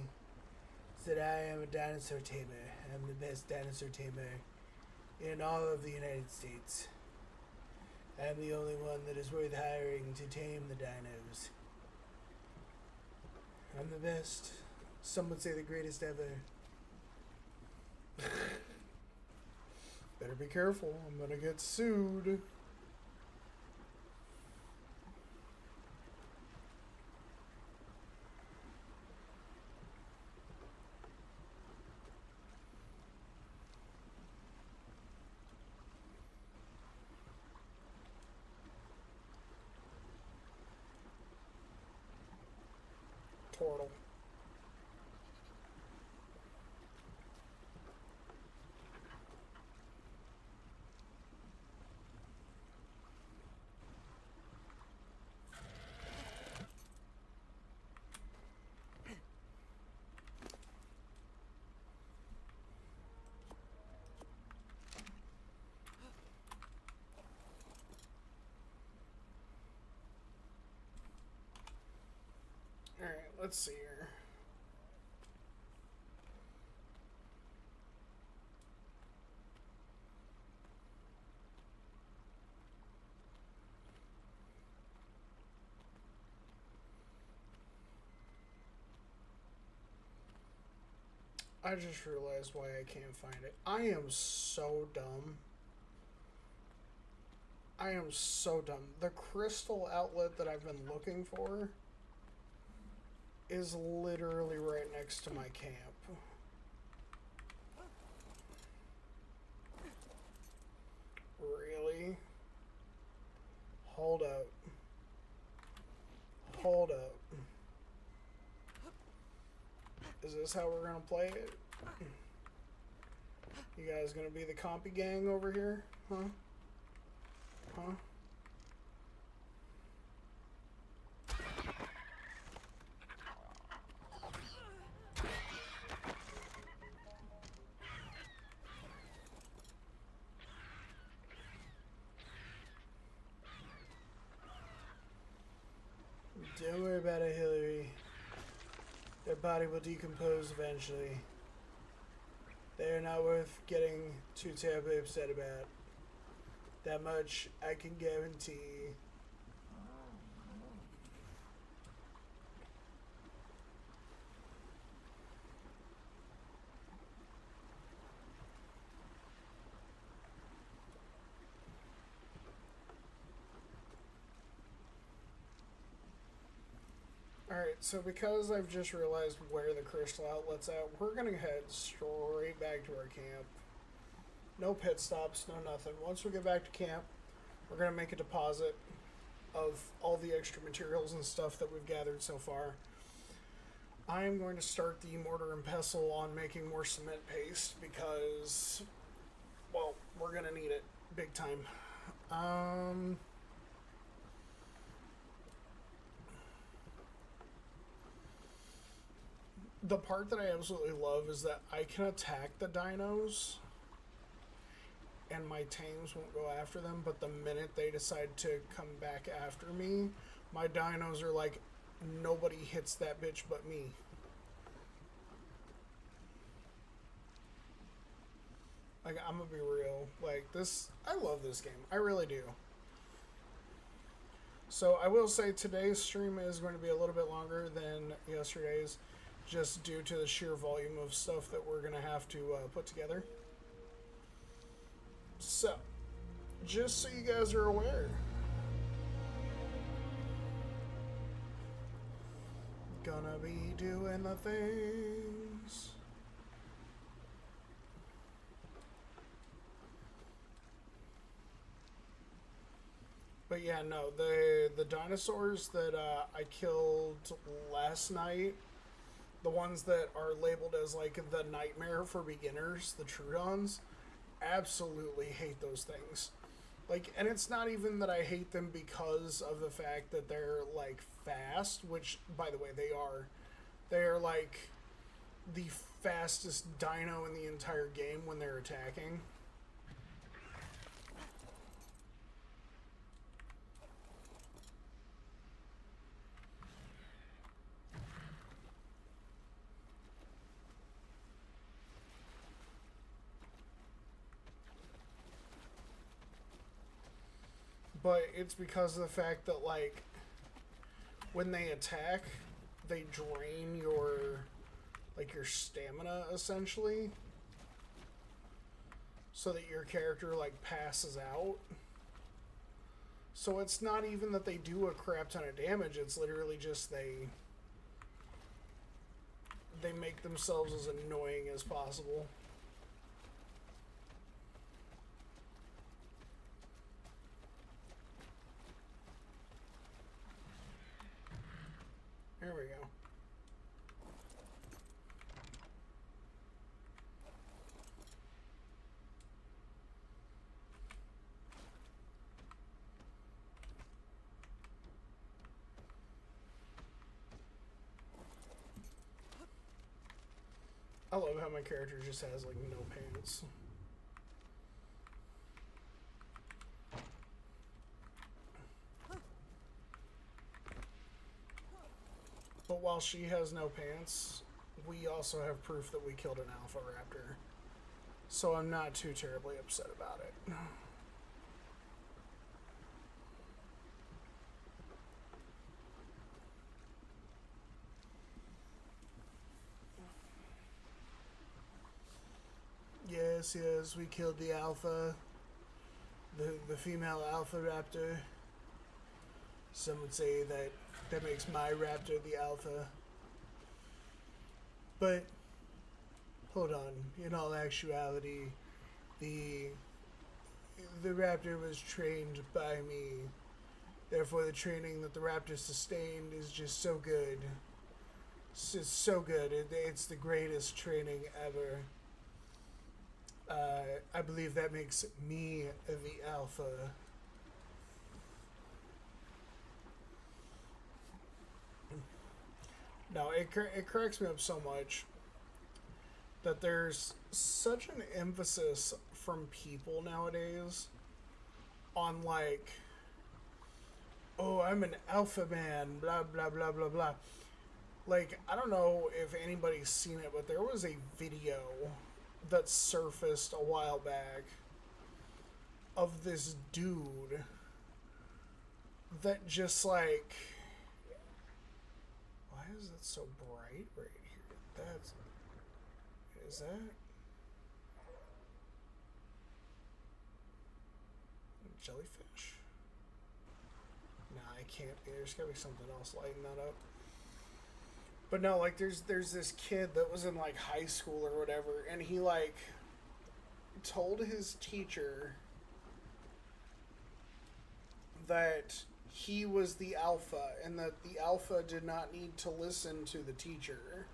is that I am a dinosaur tamer. I'm the best dinosaur tamer in all of the United States. I'm the only one that is worth hiring to tame the dinos. I'm the best. Some would say the greatest ever. Better be careful, I'm gonna get sued. Portal. Alright, let's see here. I just realized why I can't find it. I am so dumb. I am so dumb. The crystal outlet that I've been looking for is literally right next to my camp. Really? Hold up. Hold up. Is this how we're gonna play it? You guys gonna be the compy gang over here? Huh? Huh? Don't worry about it, Hillary. Their body will decompose eventually. They are not worth getting too terribly upset about. That much I can guarantee. Alright, so because I've just realized where the crystal outlet's at, we're gonna head straight back to our camp. No pit stops, no nothing. Once we get back to camp, we're gonna make a deposit of all the extra materials and stuff that we've gathered so far. I am going to start the mortar and pestle on making more cement paste because, well, we're gonna need it big time. The part that I absolutely love is that I can attack the dinos and my tames won't go after them, but the minute they decide to come back after me, my dinos are like, nobody hits that bitch but me. Like, I'm gonna be real. Like, this, I love this game. I really do. So, I will say today's stream is going to be a little bit longer than yesterday's, just due to the sheer volume of stuff that we're gonna have to put together. So, just so you guys are aware, gonna be doing the things. But yeah, no, the dinosaurs that I killed last night, the ones that are labeled as like the nightmare for beginners, the Troodons, absolutely hate those things. Like, and it's not even that I hate them because of the fact that they're like fast, which by the way they are. They are like the fastest dino in the entire game when they're attacking. But it's because of the fact that, like, when they attack, they drain your, like, your stamina, essentially. So that your character, like, passes out. So it's not even that they do a crap ton of damage, it's literally just they make themselves as annoying as possible. There we go. I love how my character just has, like, no pants. But while she has no pants, we also have proof that we killed an alpha raptor. So I'm not too terribly upset about it. Yes, yes, we killed the alpha. The female alpha raptor. Some would say that makes my raptor the alpha. But hold on, in all actuality, the raptor was trained by me. Therefore, the training that the raptor sustained is just so good. It's so good. It's the greatest training ever. I believe that makes me the alpha. No, it cracks me up so much that there's such an emphasis from people nowadays on, like, oh, I'm an alpha man, blah, blah, blah, blah, blah. Like, I don't know if anybody's seen it, but there was a video that surfaced a while back of this dude that just, like, why is it so bright right here? Is that jellyfish? Nah, I can't be. There's gotta be something else lighting that up. But no, like, there's this kid that was in, like, high school or whatever, and he, like, told his teacher that he was the alpha and that the alpha did not need to listen to the teacher.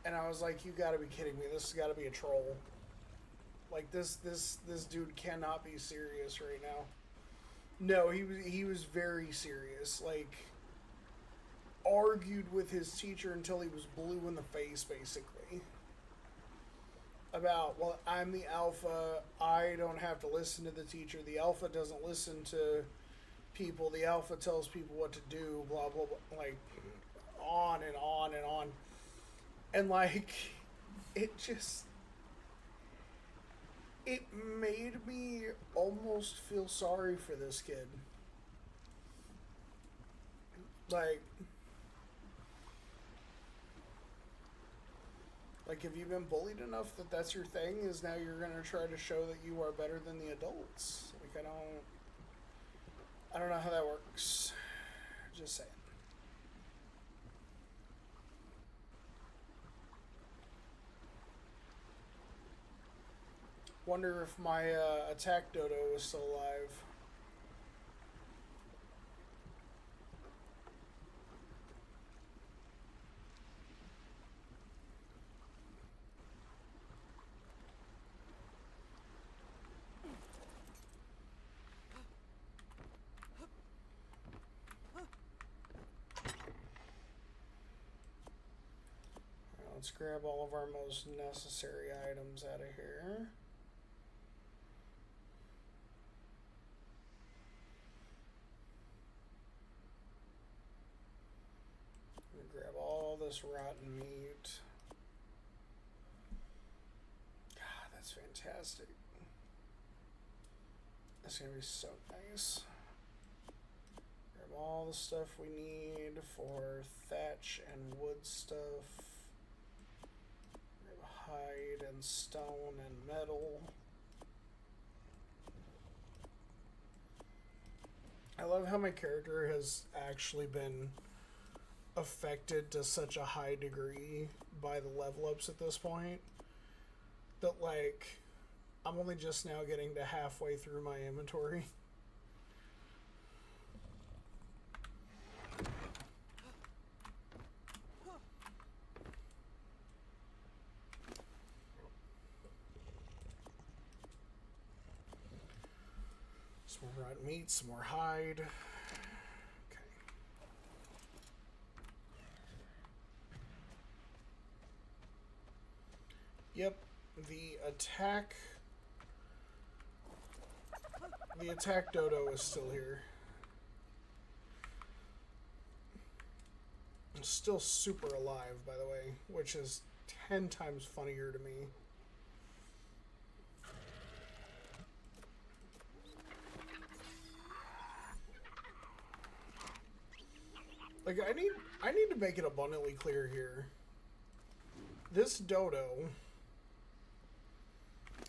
And I was like, you gotta be kidding me. This has gotta be a troll. Like, this dude cannot be serious right now. No, he was very serious. Like, argued with his teacher until he was blue in the face, basically. About, well, I'm the alpha. I don't have to listen to the teacher. The alpha doesn't listen to people. The alpha tells people what to do, blah, blah, blah. Like, on and on and on. And, like, it just... It made me almost feel sorry for this kid. Like, have you been bullied enough that that's your thing? Is now you're gonna try to show that you are better than the adults? Like, I don't know how that works. Just saying. Wonder if my attack dodo is still alive. Let's grab all of our most necessary items out of here. Grab all this rotten meat. God, that's fantastic. That's gonna be so nice. Grab all the stuff we need for thatch and wood stuff. Hide and stone and metal. I love how my character has actually been affected to such a high degree by the level ups at this point that, like, I'm only just now getting to halfway through my inventory. Some more rotten meat, some more hide. Okay. Yep, the attack dodo is still here. It's still super alive, by the way, which is 10 times funnier to me. Like, I need to make it abundantly clear here. This dodo.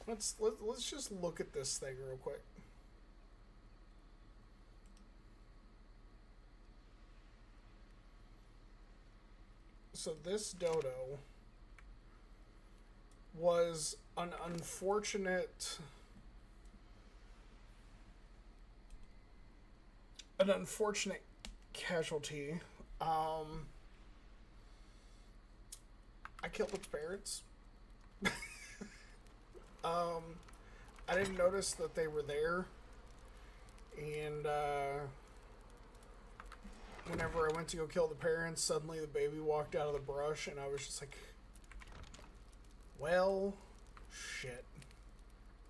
Let's just look at this thing real quick. So this dodo was an unfortunate casualty. I killed its parents. I didn't notice that they were there, and whenever I went to go kill the parents, suddenly the baby walked out of the brush, and I was just like, well, shit.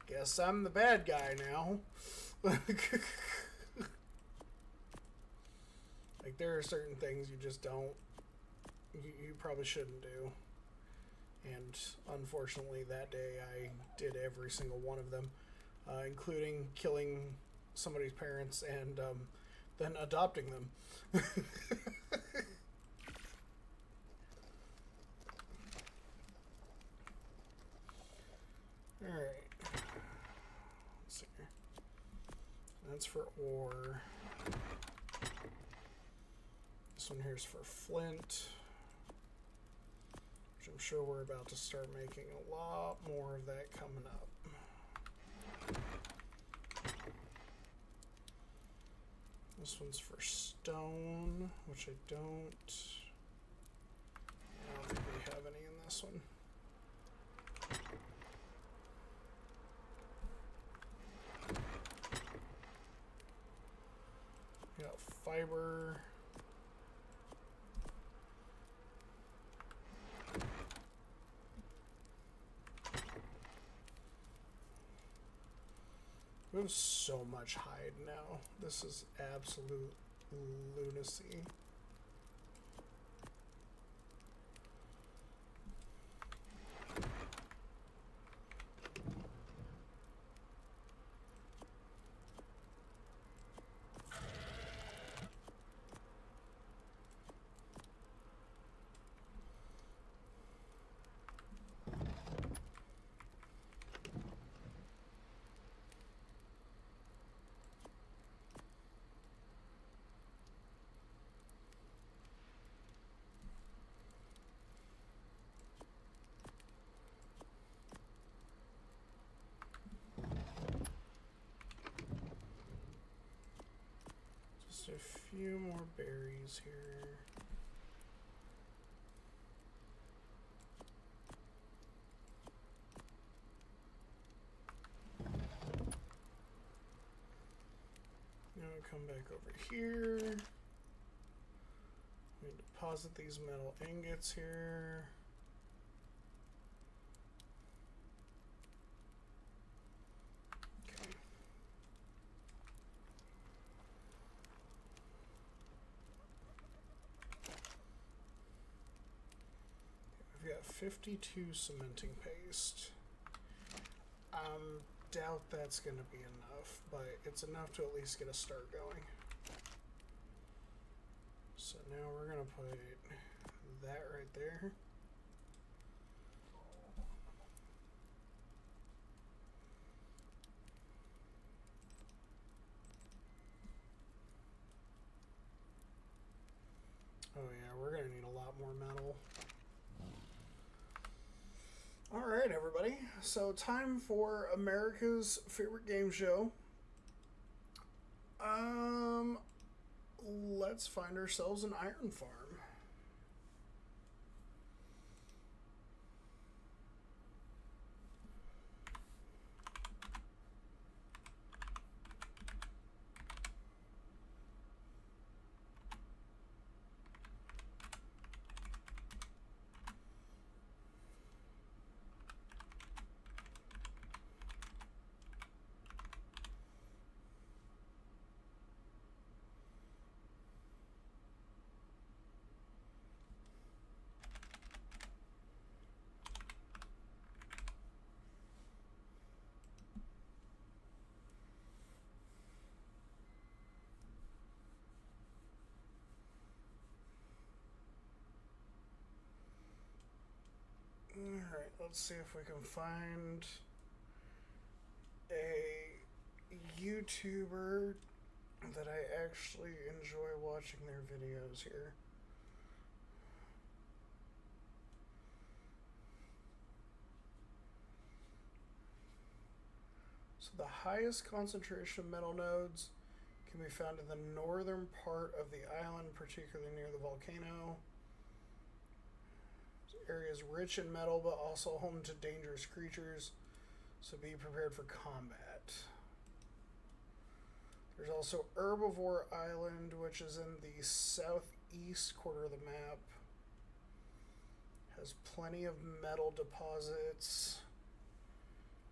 Guess I'm the bad guy now. Like, there are certain things you just don't, you probably shouldn't do. And unfortunately that day I did every single one of them, including killing somebody's parents and then adopting them. Alright. Let's see here. That's for ore. This one here is for flint, which I'm sure we're about to start making a lot more of that coming up. This one's for stone, which I don't think we have any in this one. We got fiber. There's so much hide now. This is absolute lunacy. Just a few more berries here. Now we come back over here. We deposit these metal ingots here. Okay. We've got 52 cementing paste. Doubt that's going to be enough, but it's enough to at least get a start going. So now we're going to put that right there. Oh yeah, we're going to need a lot more metal. Alright, everybody. So, time for America's favorite game show. Let's find ourselves an iron farm. Alright, let's see if we can find a YouTuber that I actually enjoy watching their videos here. So the highest concentration of metal nodes can be found in the northern part of the island, particularly near the volcano. Area is rich in metal, but also home to dangerous creatures, so be prepared for combat. There's also Herbivore Island, which is in the southeast quarter of the map. Has plenty of metal deposits.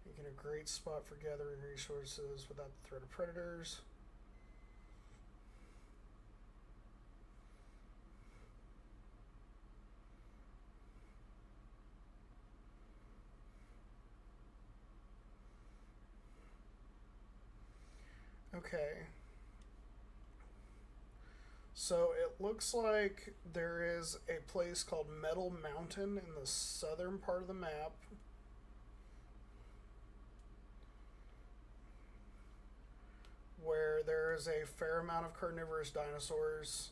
Making a great spot for gathering resources without the threat of predators. Okay. So it looks like there is a place called Metal Mountain in the southern part of the map. Where there is a fair amount of carnivorous dinosaurs.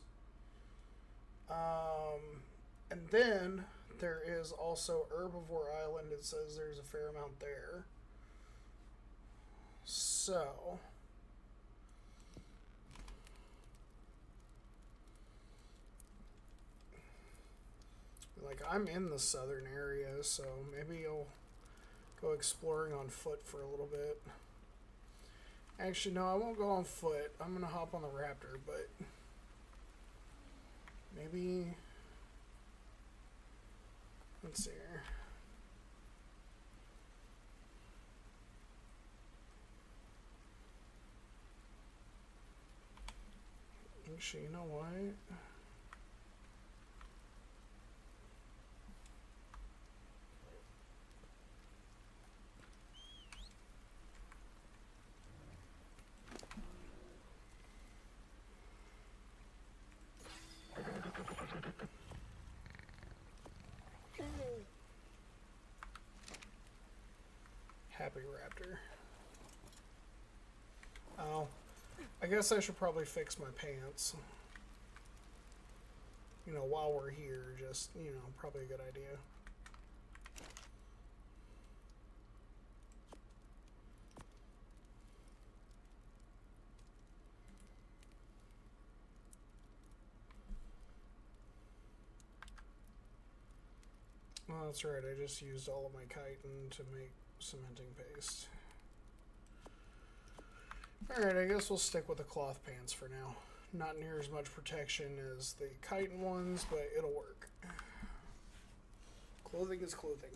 And then there is also Herbivore Island. It says there's a fair amount there. So... like, I'm in the southern area, so maybe you'll go exploring on foot for a little bit. Actually, no, I won't go on foot. I'm going to hop on the Raptor, but maybe... let's see here. Actually, you know what? Happy Raptor. Oh, I guess I should probably fix my pants. You know, while we're here, just, you know, probably a good idea. Oh, that's right, I just used all of my chitin to make cementing paste. Alright, I guess we'll stick with the cloth pants for now. Not near as much protection as the chitin ones, but it'll work. Clothing is clothing.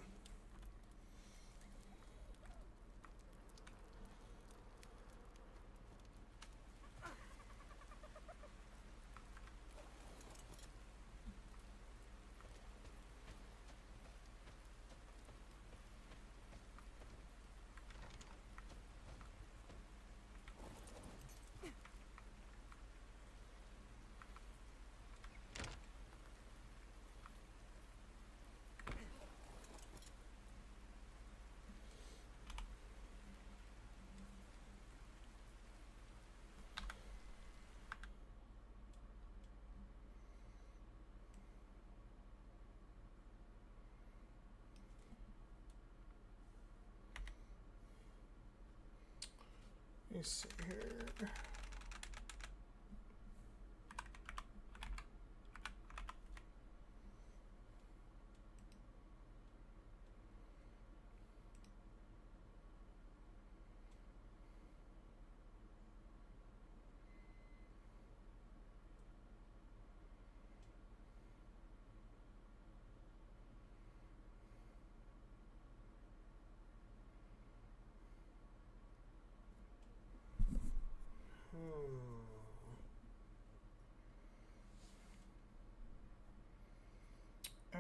Let me see here.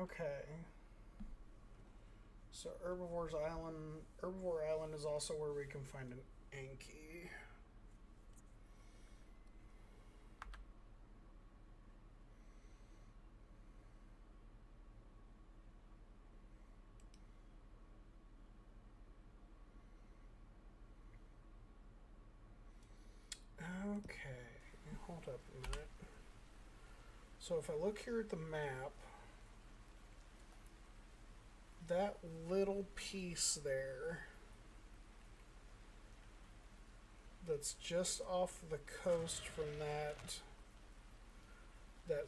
Okay. So Herbivore Island is also where we can find an Anki. Okay, hold up a minute. So if I look here at the map, that little piece there that's just off the coast from that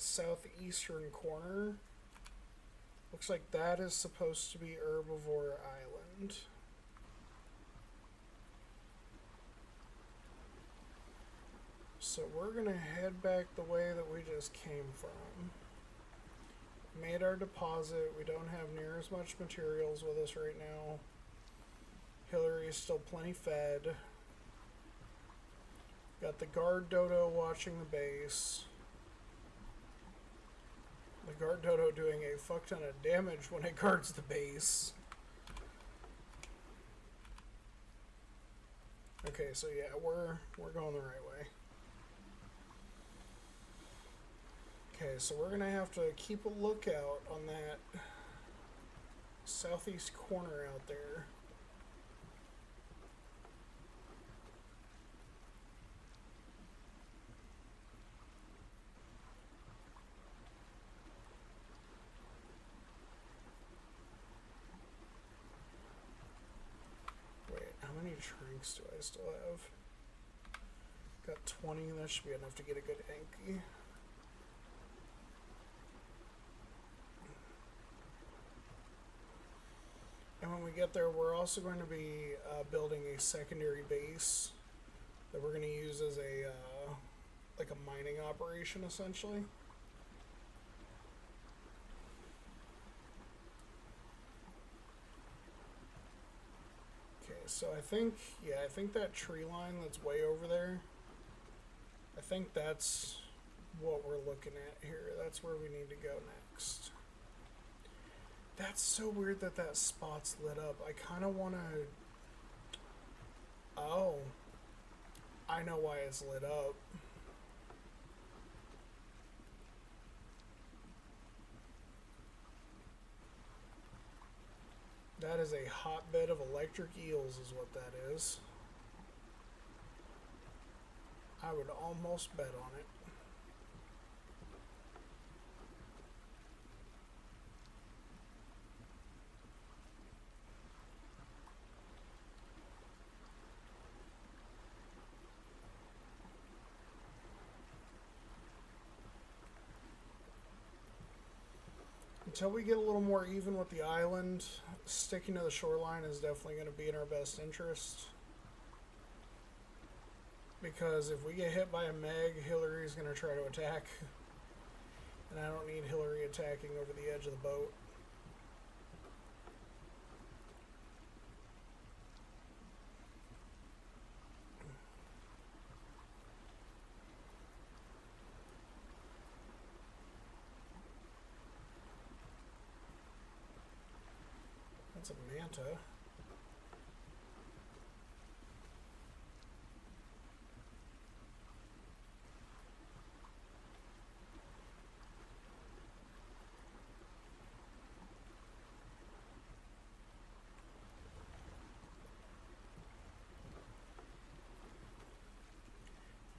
southeastern corner looks like that is supposed to be Herbivore Island. So we're gonna head back the way that we just came from. Made our deposit. We don't have near as much materials with us right now. Hillary is still plenty fed. Got the guard dodo watching the base. The guard dodo doing a fuck ton of damage when it guards the base. Okay, so yeah, we're going the right way. Okay, so we're gonna have to keep a lookout on that southeast corner out there. Wait, how many drinks do I still have? Got 20, that should be enough to get a good Anki. And when we get there, we're also going to be building a secondary base that we're going to use as a like a mining operation, essentially. Okay, so I think that tree line that's way over there, I think that's what we're looking at here. That's where we need to go next. That's so weird that that spot's lit up. I kind of want to... Oh. I know why it's lit up. That is a hotbed of electric eels is what that is. I would almost bet on it. Until we get a little more even with the island, sticking to the shoreline is definitely going to be in our best interest. Because if we get hit by a Meg, Hillary's going to try to attack. And I don't need Hillary attacking over the edge of the boat. That's a manta.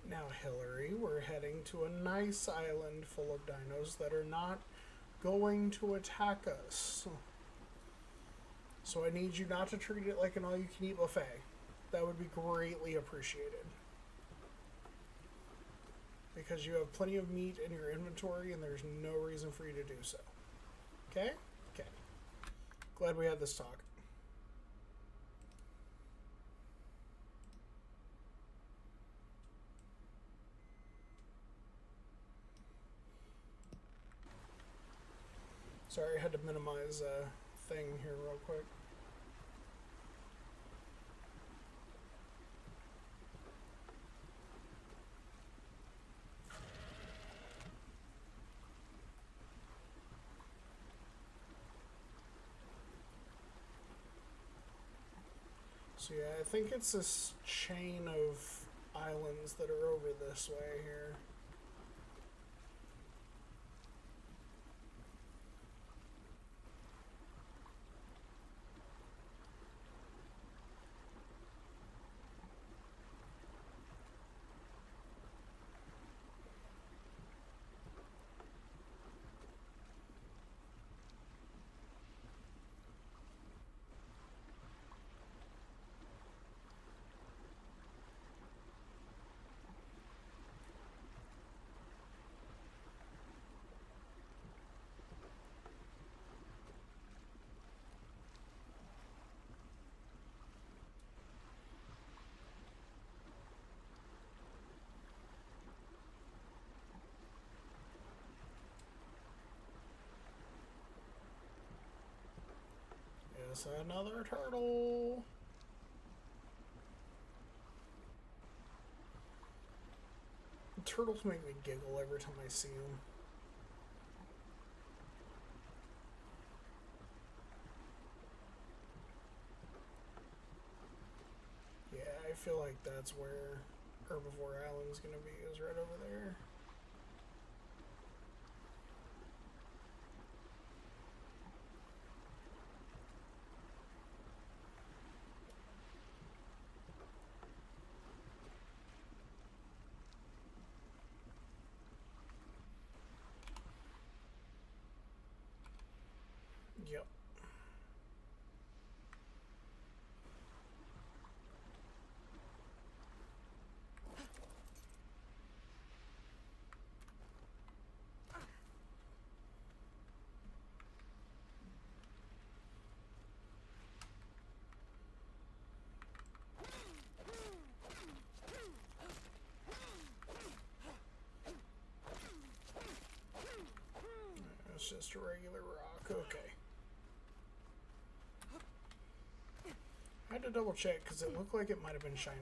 Now, Hillary, we're heading to a nice island full of dinos that are not going to attack us. So I need you not to treat it like an all-you-can-eat buffet. That would be greatly appreciated. Because you have plenty of meat in your inventory and there's no reason for you to do so. Okay? Okay. Glad we had this talk. Sorry, I had to minimize a thing here real quick. So yeah, I think it's this chain of islands that are over this way here. Yes, another turtle. Turtles make me giggle every time I see them. Yeah, I feel like that's where Herbivore Island's gonna be, is right over there. Yep. It's just a regular rock. Okay. I had to double check because it looked like it might have been shiny.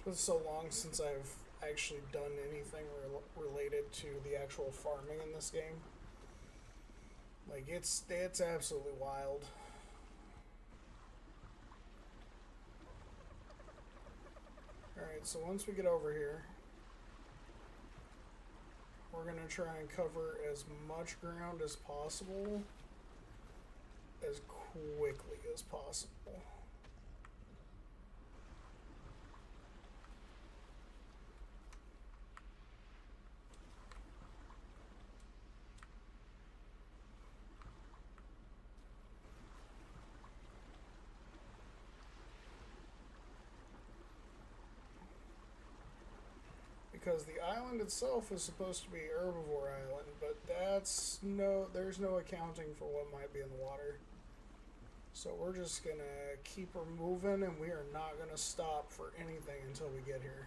It's been so long since I've actually done anything related to the actual farming in this game. Like, it's absolutely wild. Alright, so once we get over here, we're going to try and cover as much ground as possible, as quickly as possible. Because the island itself is supposed to be herbivore island, but there's no accounting for what might be in the water. So we're just gonna keep her moving, and we are not gonna stop for anything until we get here.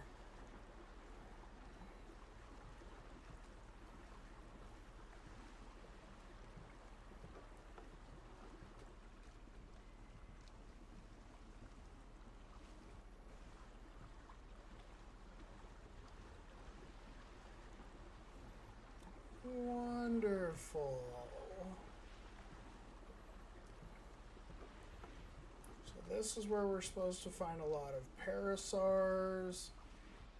Wonderful. So this is where we're supposed to find a lot of parasaurs,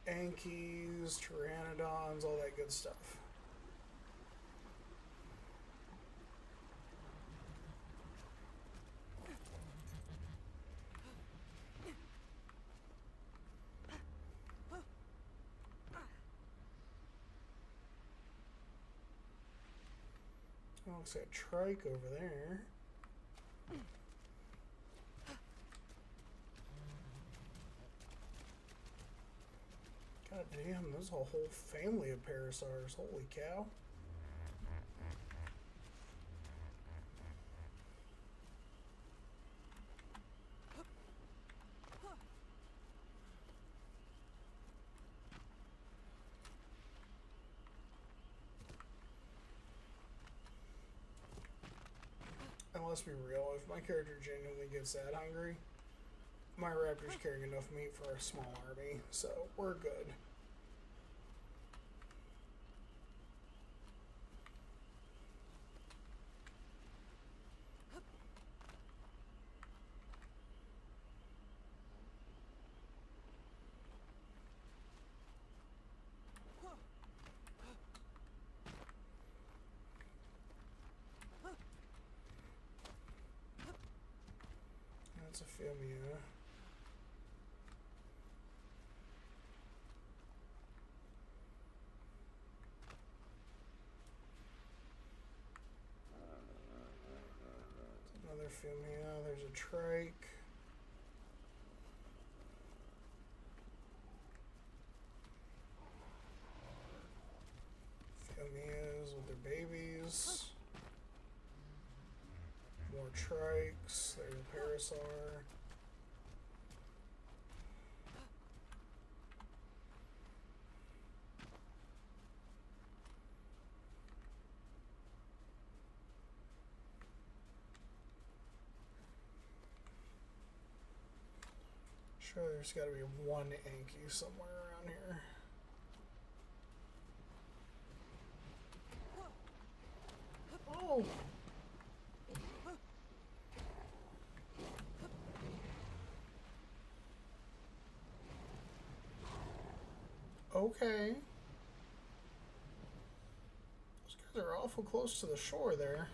ankies, pteranodons, all that good stuff. Oh, looks like a trike over there. God damn, there's a whole family of parasaurs. Holy cow. And let's be real, if my character genuinely gets that hungry, my raptor's carrying enough meat for a small army, so we're good. That's a Philmia. Another Philmia. There's a trike. Philmias with their babies. More trikes. There's a parasaur. Sure, there's got to be one Anki somewhere around here. Oh! Okay. Those guys are awful close to the shore there.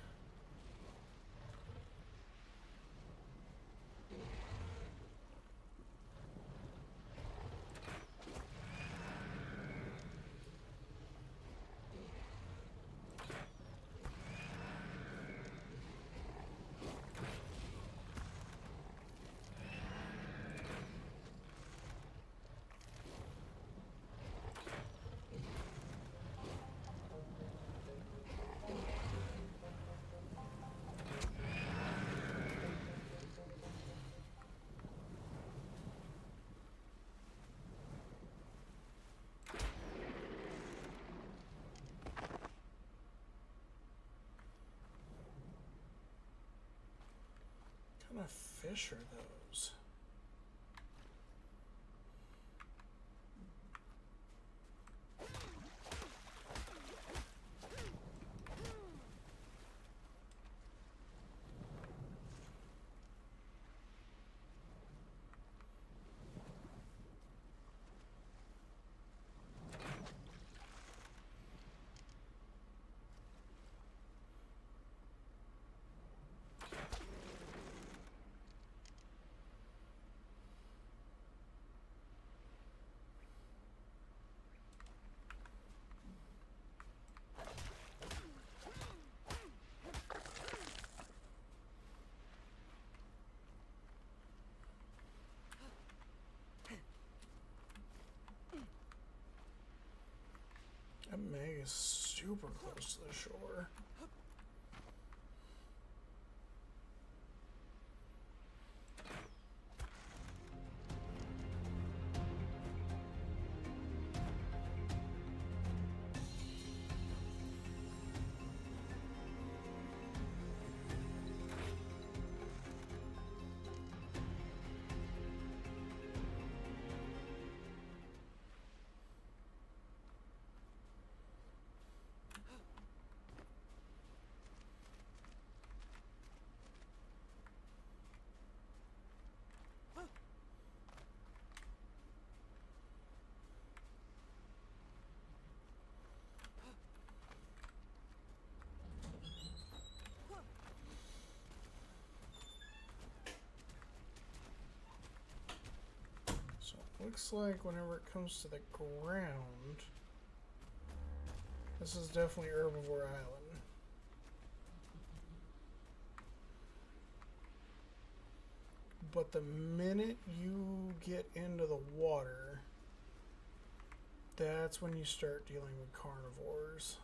What kind of fish are those? is super close to the shore. Looks like whenever it comes to the ground, this is definitely Herbivore Island. But the minute you get into the water, that's when you start dealing with carnivores.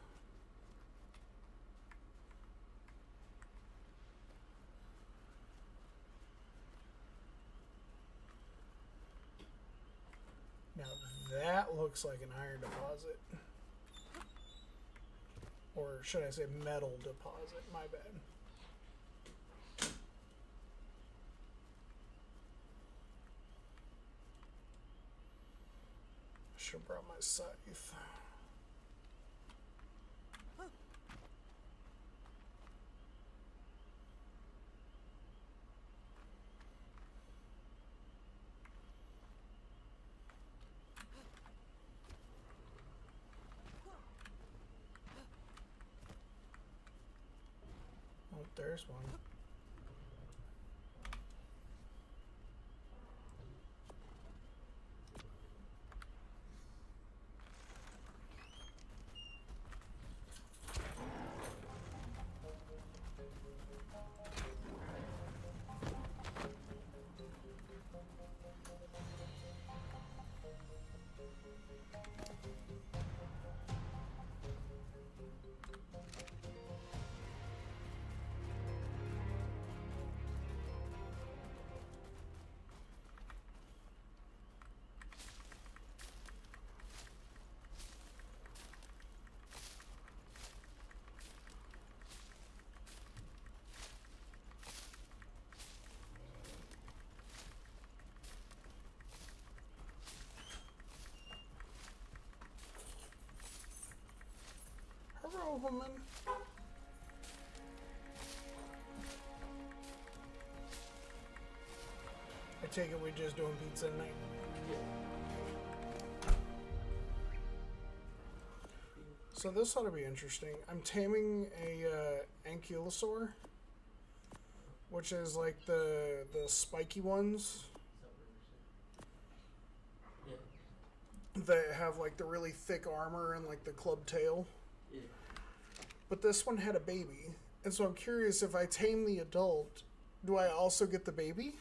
Now that looks like an iron deposit. Or should I say metal deposit, my bad. I should have brought my scythe. Oh, there's one. Hello, woman. I take it we're just doing pizza tonight. So this ought to be interesting. I'm taming a ankylosaur, which is like the spiky ones that have like the really thick armor and like the club tail. But this one had a baby, and so I'm curious, if I tame the adult, do I also get the baby?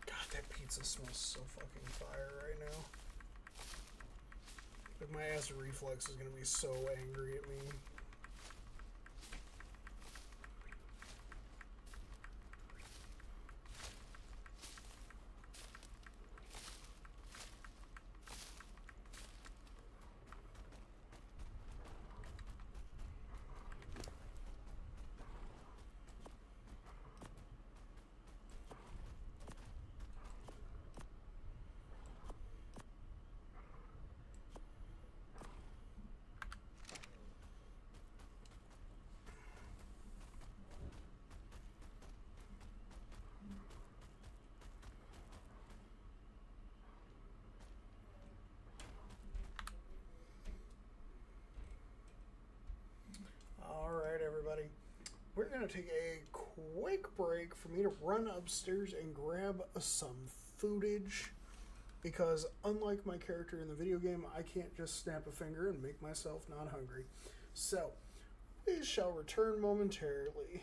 God, that pizza smells so fucking fire right now. Like, my acid reflux is gonna be so angry at me. Alright, everybody. We're going to take a quick break for me to run upstairs and grab some foodage, because unlike my character in the video game, I can't just snap a finger and make myself not hungry. So, we shall return momentarily.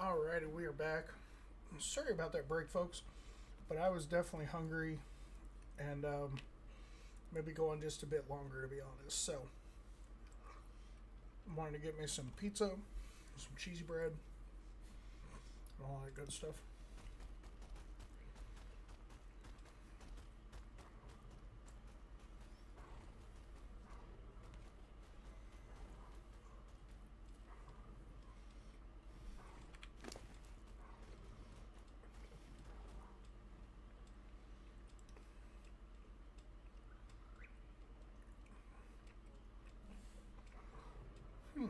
Alrighty, we are back. Sorry about that break, folks, but I was definitely hungry and maybe going just a bit longer, to be honest. So, I wanted to get me some pizza, some cheesy bread, and all that good stuff. Hmm.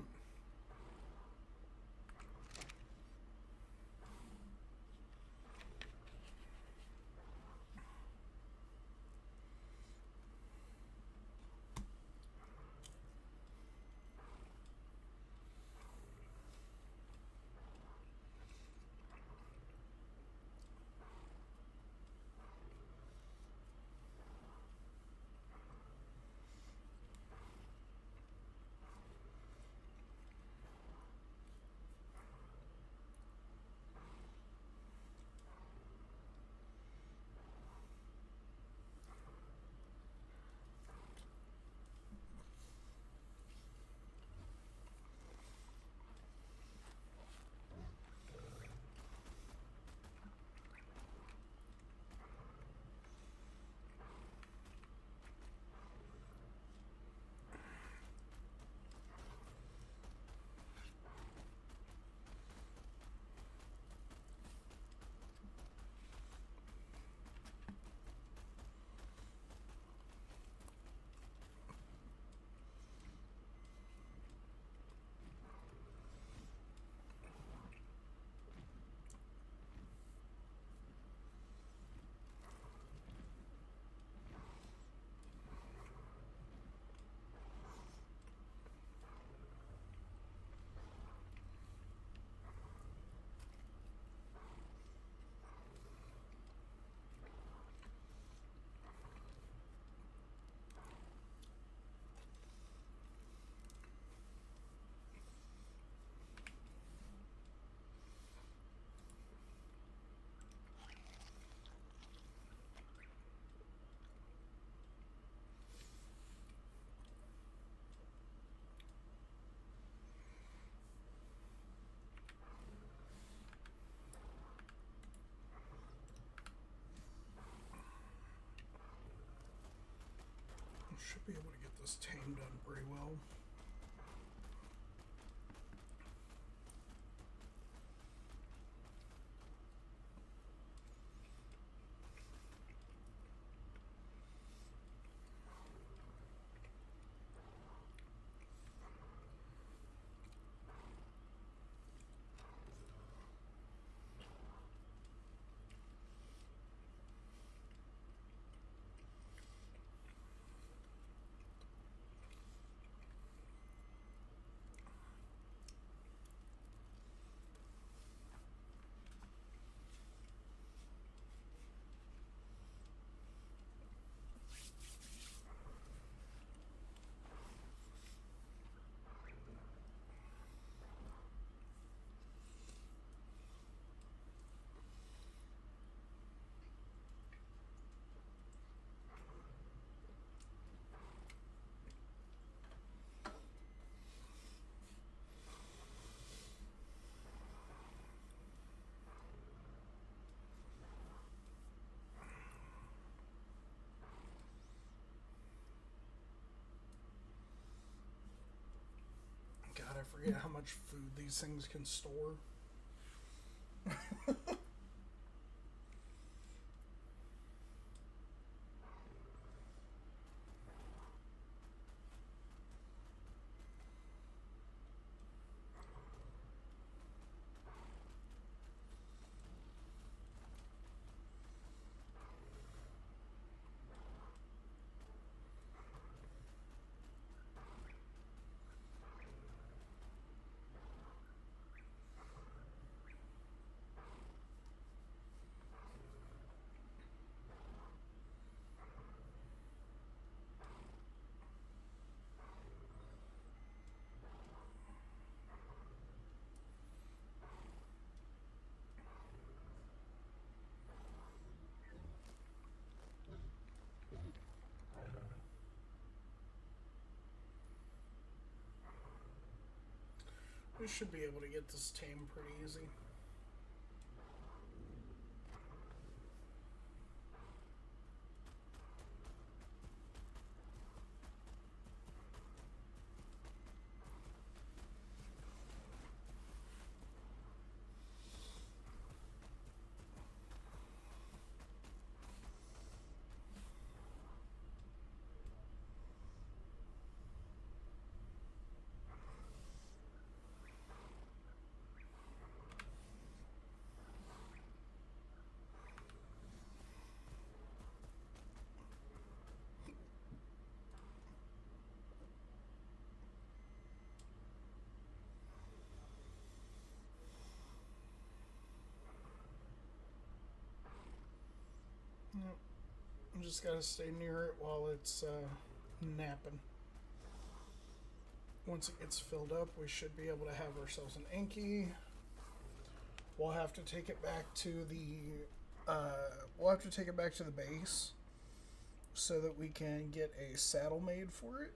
Should be able to get this tame done pretty well. God, I forget how much food these things can store. We should be able to get this tame pretty easy. Yep. I just gotta stay near it while it's napping. Once it gets filled up, we should be able to have ourselves an Enki. We'll have to take it back to the base so that we can get a saddle made for it.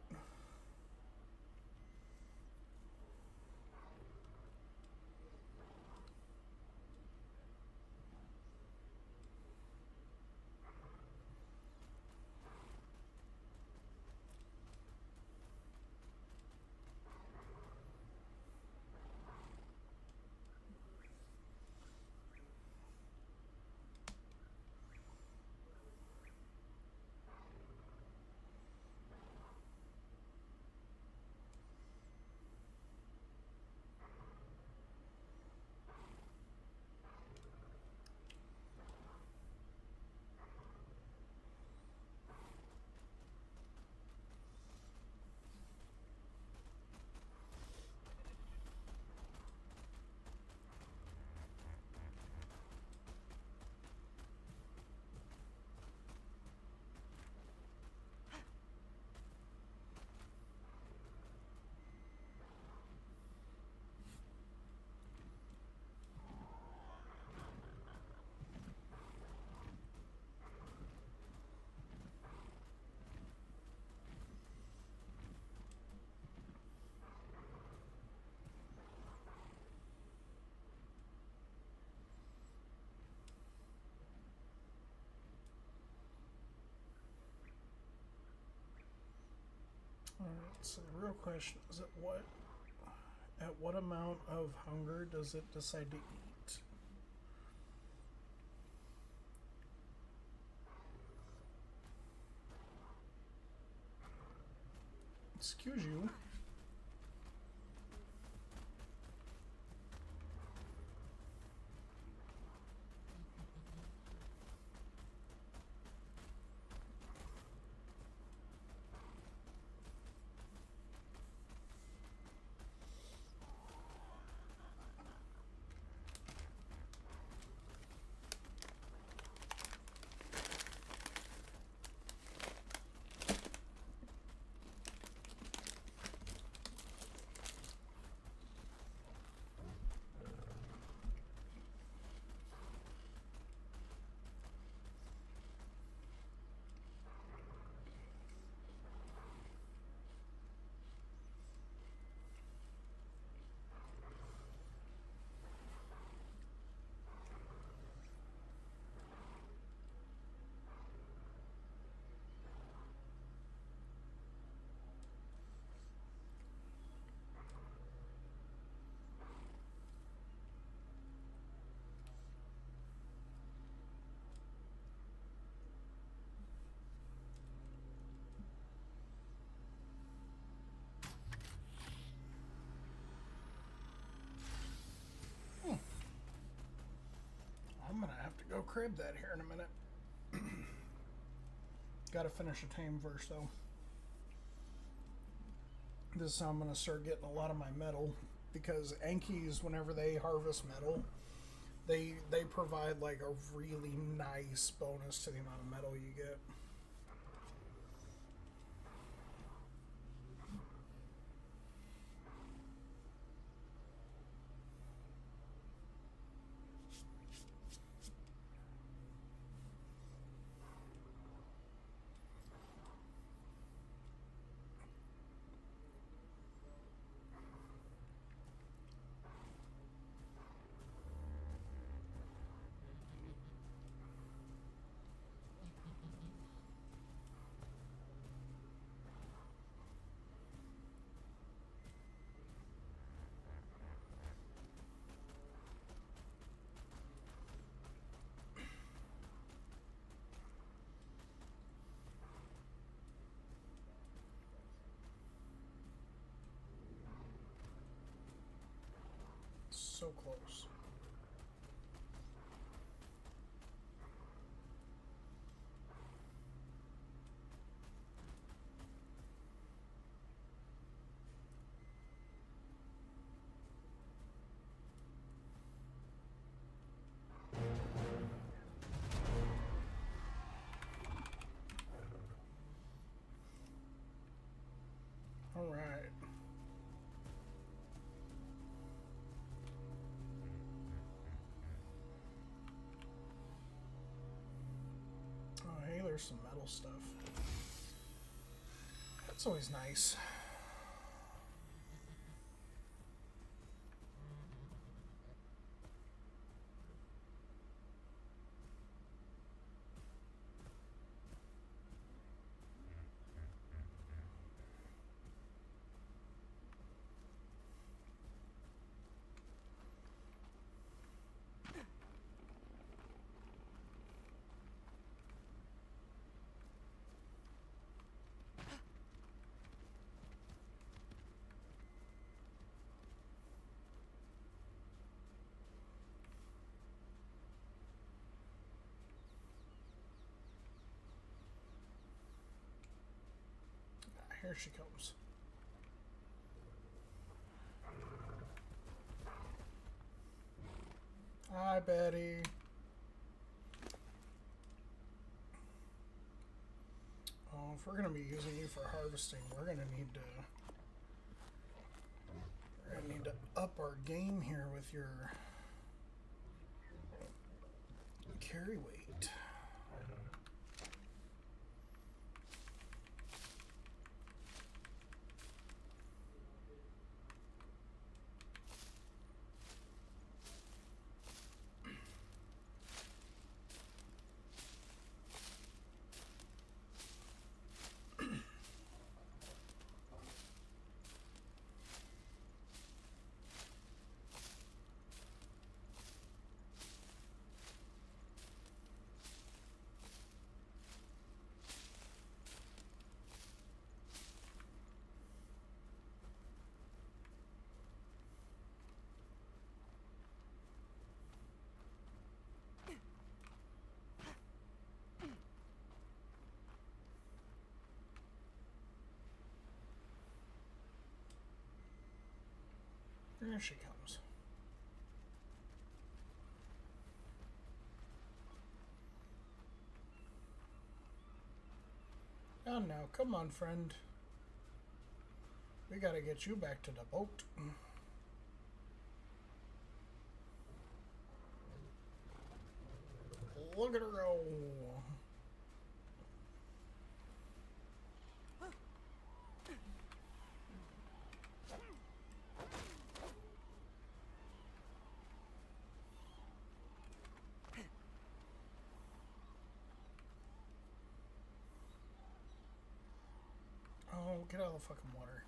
Alright, so the real question is at what amount of hunger does it decide to eat? Excuse you. I'm gonna have to go crib that here in a minute. Gotta finish a tame first though. This is how I'm gonna start getting a lot of my metal, because Enkis, whenever they harvest metal, they provide like a really nice bonus to the amount of metal you get. so close. All right. Oh, hey, there's some metal stuff. That's always nice. Here she comes. Hi, Betty. Oh, if we're going to be using you for harvesting, we're going to need to up our game here with your carry weight. There she comes. Oh no, come on, friend. We gotta get you back to the boat. Look at her go. Oh, get out of the fucking water.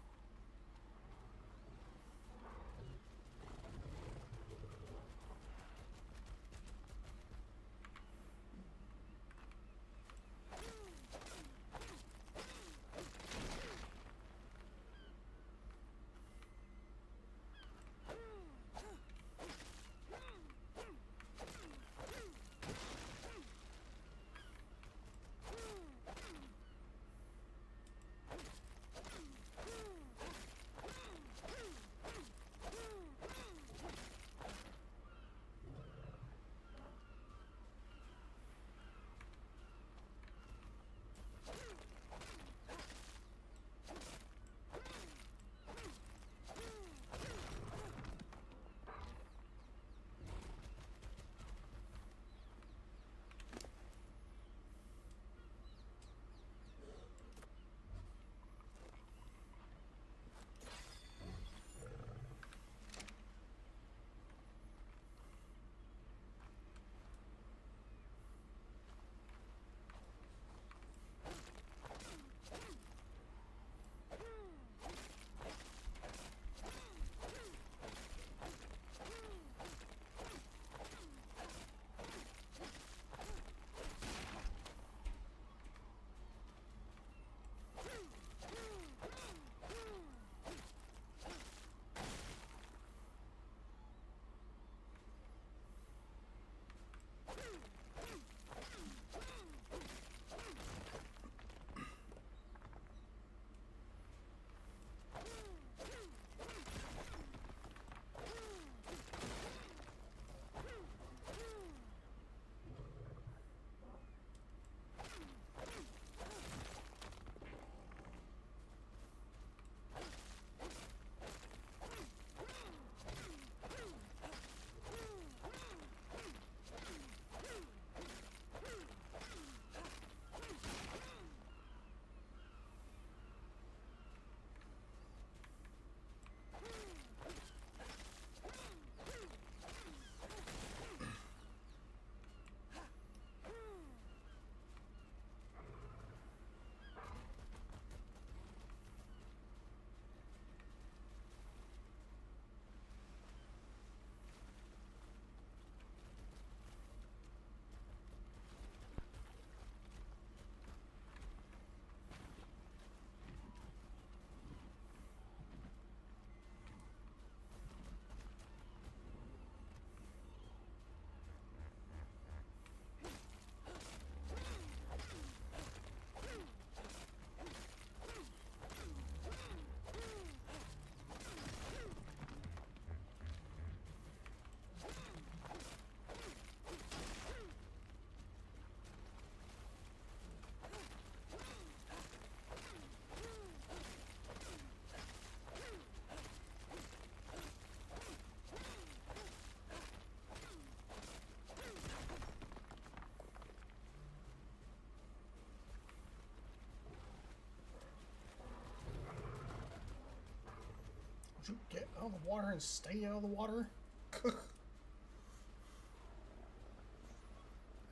Would you get out of the water and stay out of the water?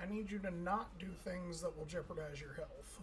I need you to not do things that will jeopardize your health.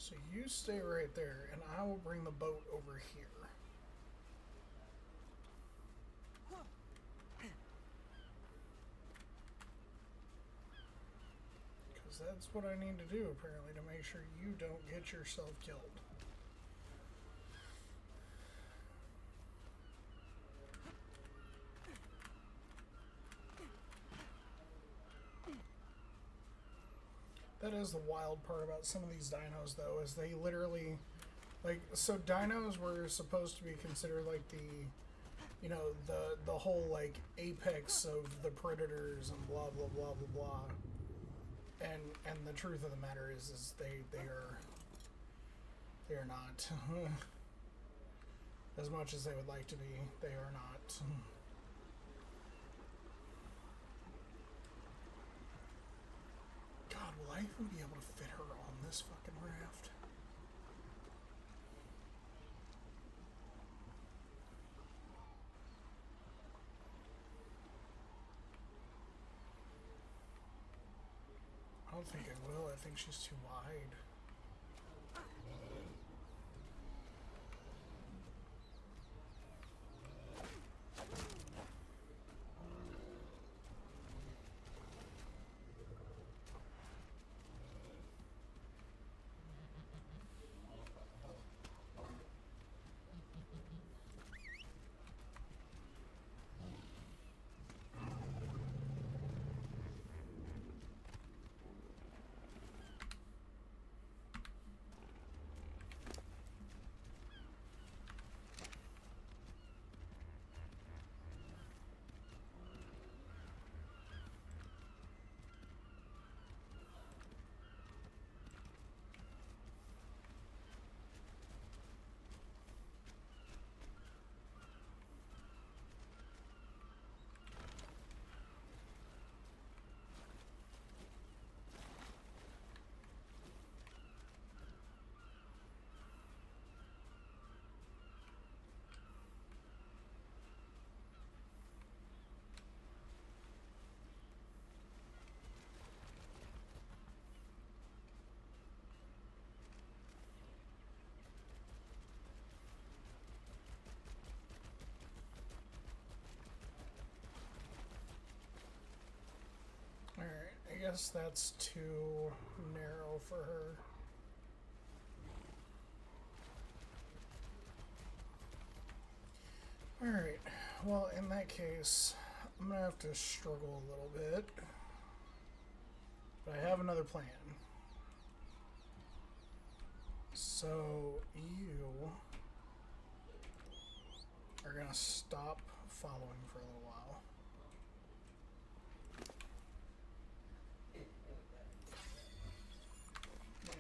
So you stay right there, and I will bring the boat over here. Because that's what I need to do, apparently, to make sure you don't get yourself killed. That is the wild part about some of these dinos, though, is they literally, like, so dinos were supposed to be considered like the, you know, the whole like apex of the predators and blah blah blah blah blah. And the truth of the matter is they are not. As much as they would like to be, they are not. God, will I even be able to fit her on this fucking raft? I don't think I will. I think she's too wide. Alright, I guess that's too narrow for her. Alright, well, in that case, I'm gonna have to struggle a little bit. But I have another plan. So, you are gonna stop following for a little while.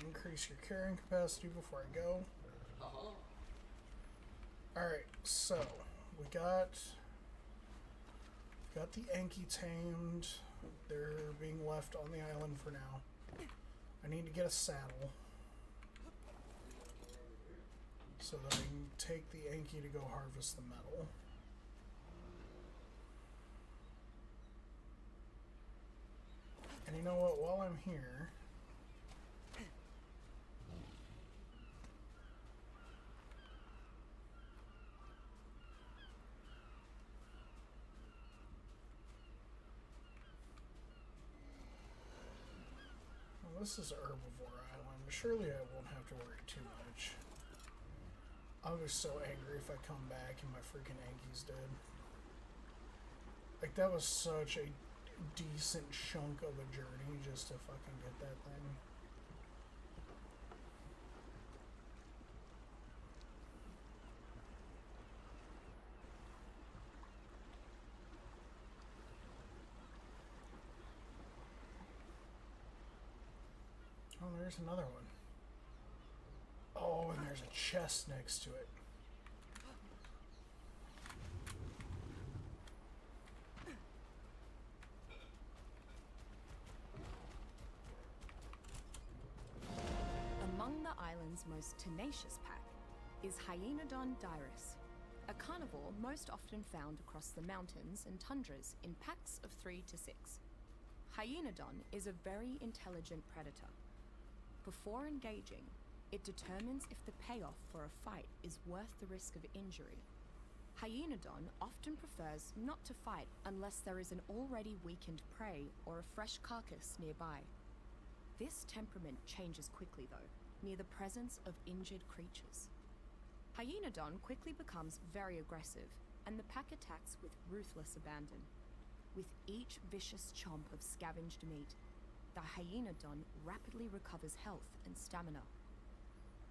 Increase your carrying capacity before I go. Alright, so we got the Anki tamed. They're being left on the island for now. I need to get a saddle so that I can take the Anki to go harvest the metal. And you know what, while I'm here, this is Herbivore Island. Surely I won't have to worry too much. I'll be so angry if I come back and my freaking Anki's dead. Like, that was such a decent chunk of a journey just to fucking get that thing. Oh, there's another one. Oh, and there's a chest next to it. Among the island's most tenacious pack is Hyenodon dirus, a carnivore most often found across the mountains and tundras in packs of 3 to 6. Hyenodon is a very intelligent predator. Before engaging, it determines if the payoff for a fight is worth the risk of injury. Hyenodon often prefers not to fight unless there is an already weakened prey or a fresh carcass nearby. This temperament changes quickly though, near the presence of injured creatures. Hyenodon quickly becomes very aggressive, and the pack attacks with ruthless abandon. With each vicious chomp of scavenged meat, the Hyenodon rapidly recovers health and stamina.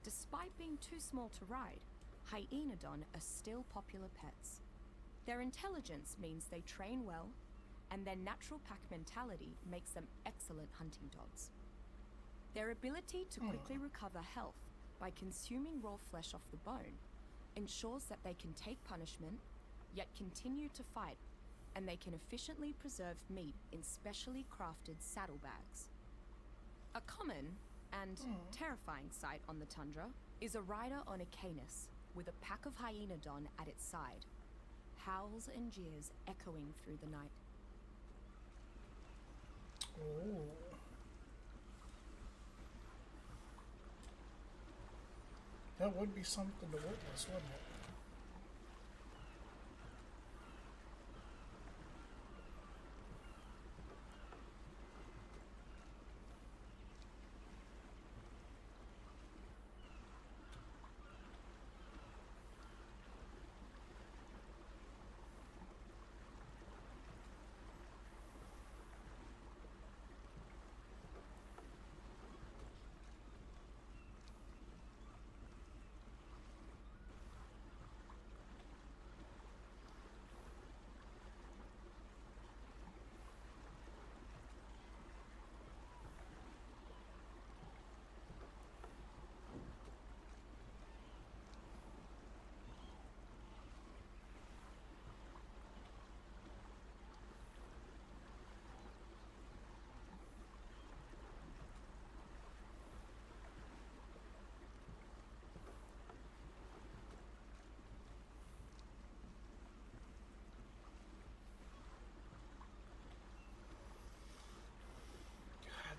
Despite being too small to ride, Hyenodon are still popular pets. Their intelligence means they train well, and their natural pack mentality makes them excellent hunting dogs. Their ability to quickly recover health by consuming raw flesh off the bone ensures that they can take punishment, yet continue to fight, and they can efficiently preserve meat in specially crafted saddlebags. A common and terrifying sight on the tundra is a rider on a canis with a pack of Hyenodon at its side, howls and jeers echoing through the night. Oh. That would be something to witness, wouldn't it?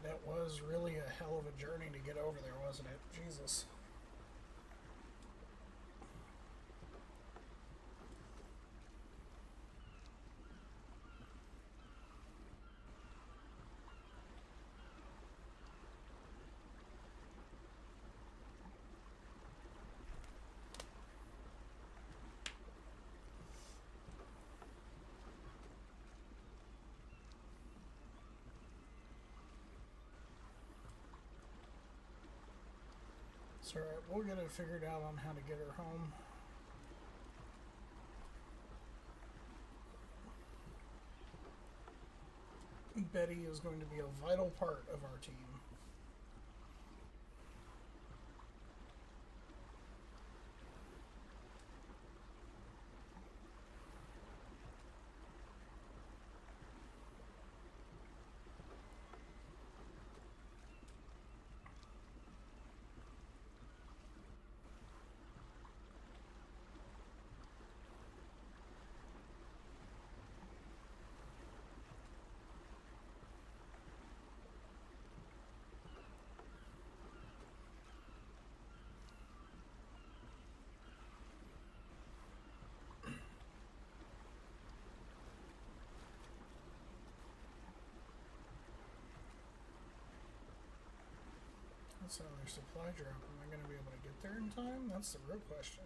That was really a hell of a journey to get over there, wasn't it? Jesus. It's alright, we'll get it figured out on how to get her home. Betty is going to be a vital part of our team. That's another supply drop. Am I going to be able to get there in time? That's the real question.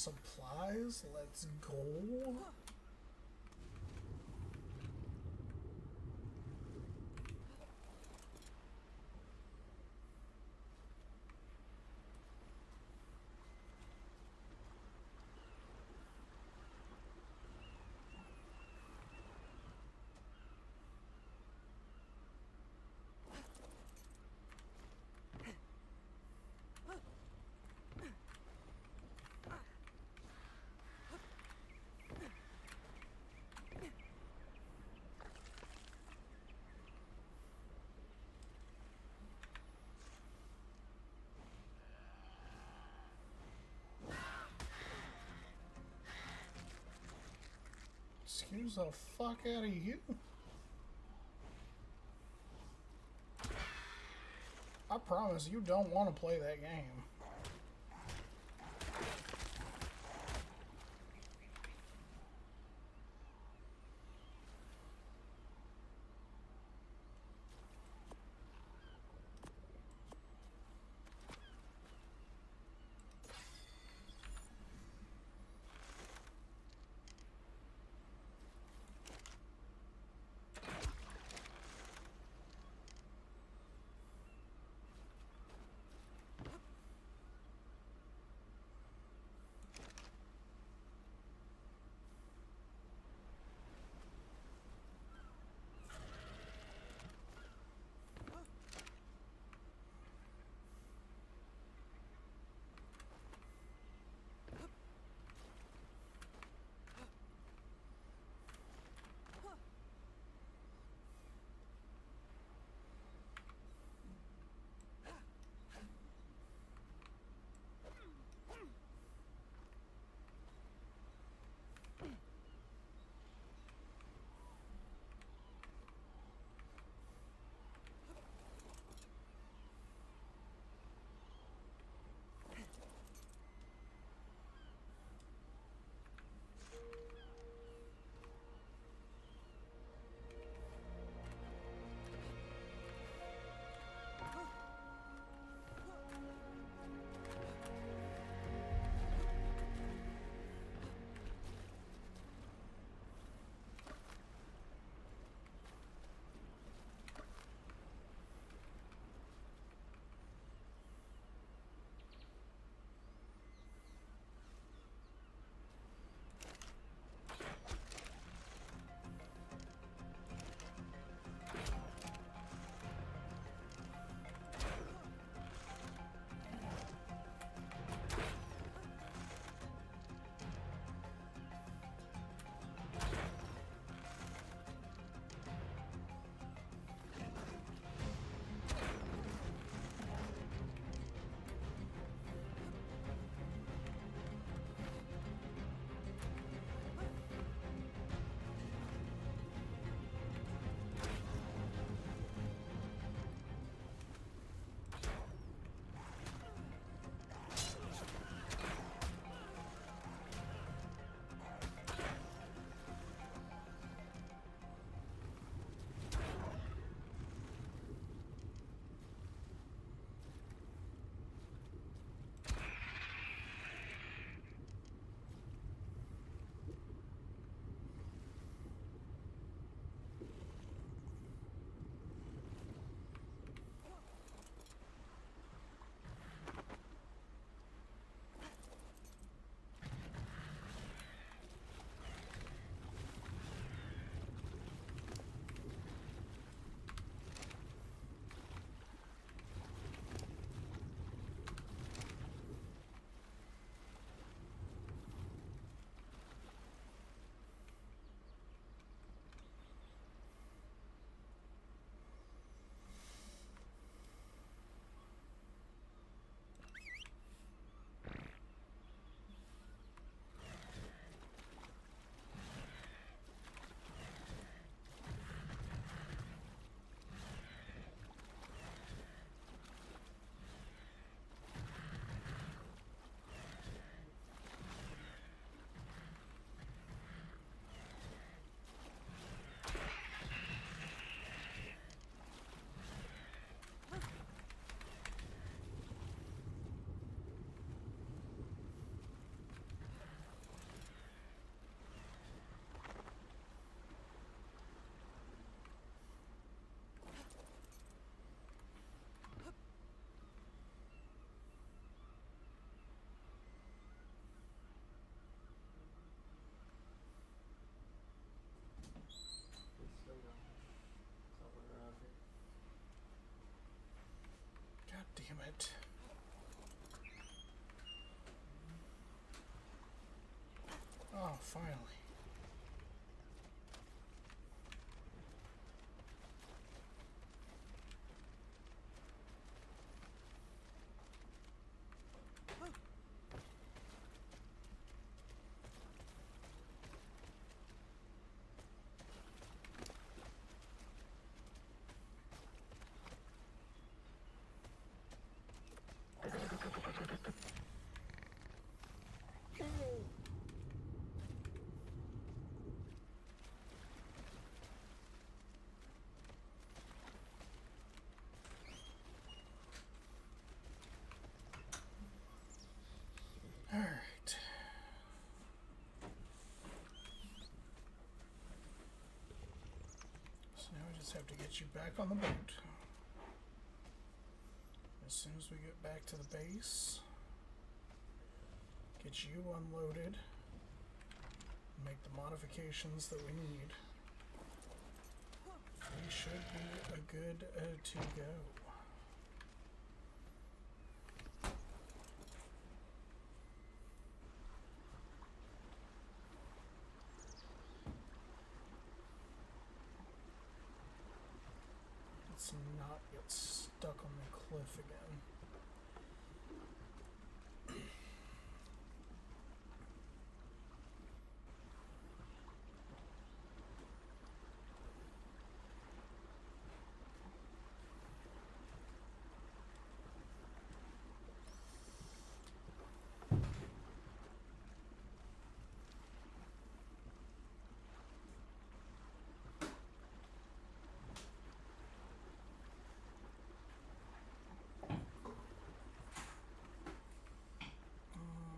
Supplies, let's go. Excuse the fuck out of you. I promise you don't want to play that game. finally. Alright. So now we just have to get you back on the boat. As soon as we get back to the base, get you unloaded, make the modifications that we need. We should be a good to go. Let's not get stuck on the cliff again.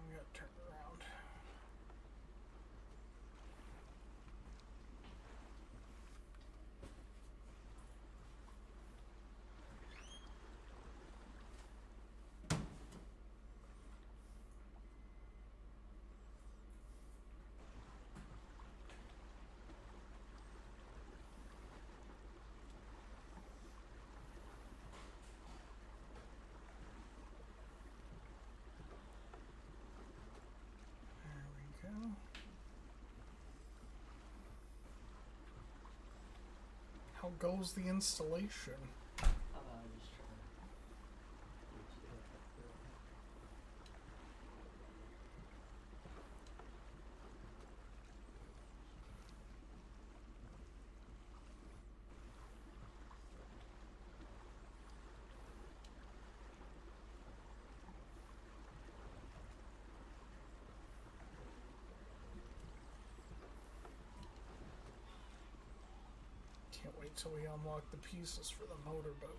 We gotta turn around. There we go. How goes the installation? Can't wait till we unlock the pieces for the motorboat.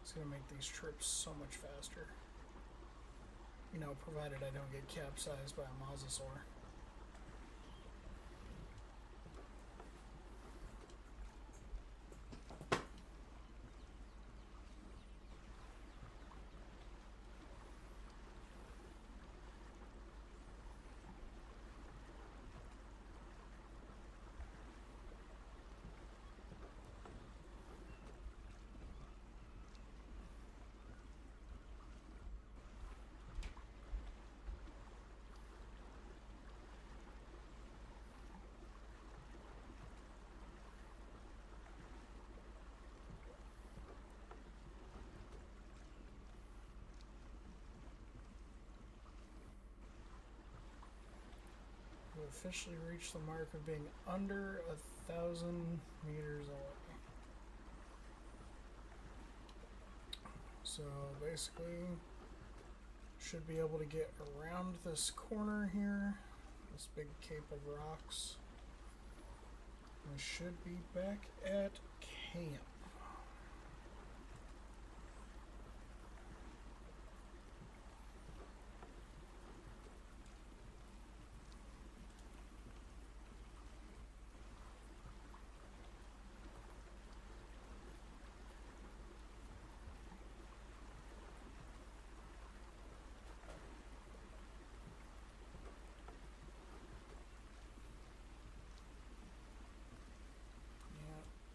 It's gonna make these trips so much faster. You know, provided I don't get capsized by a mosasaur. We've officially reached the mark of being under 1,000 meters away. So basically, should be able to get around this corner here, this big cape of rocks. We should be back at camp.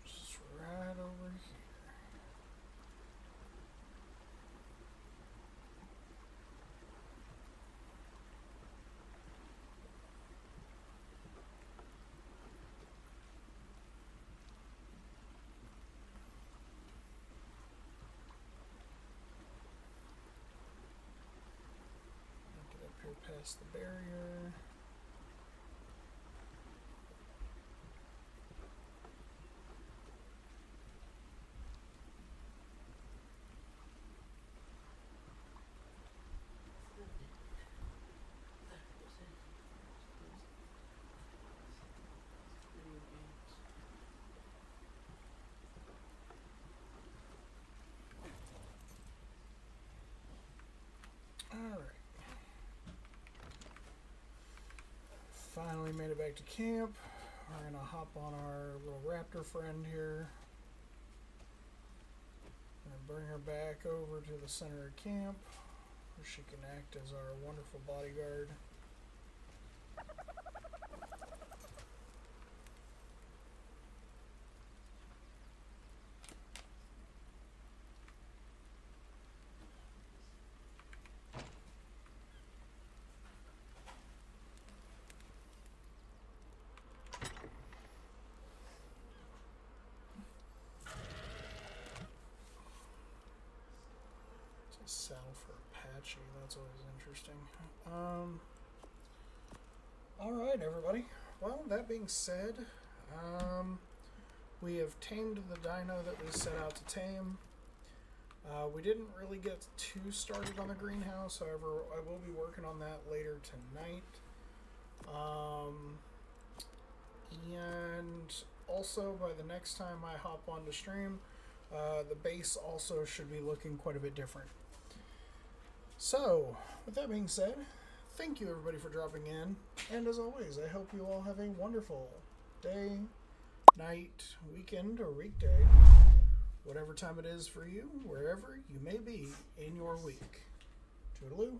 Just right over past the barrier. Alright. Finally made it back to camp. We're gonna hop on our little raptor friend here. And bring her back over to the center of camp where she can act as our wonderful bodyguard. Saddle for Apache, that's always interesting. Alright, everybody. Well, that being said, we have tamed the dino that we set out to tame. We didn't really get too started on the greenhouse, however, I will be working on that later tonight. And also, by the next time I hop onto stream, the base also should be looking quite a bit different. So, with that being said, thank you everybody for dropping in, and as always, I hope you all have a wonderful day, night, weekend, or weekday, whatever time it is for you, wherever you may be in your week. Toodaloo.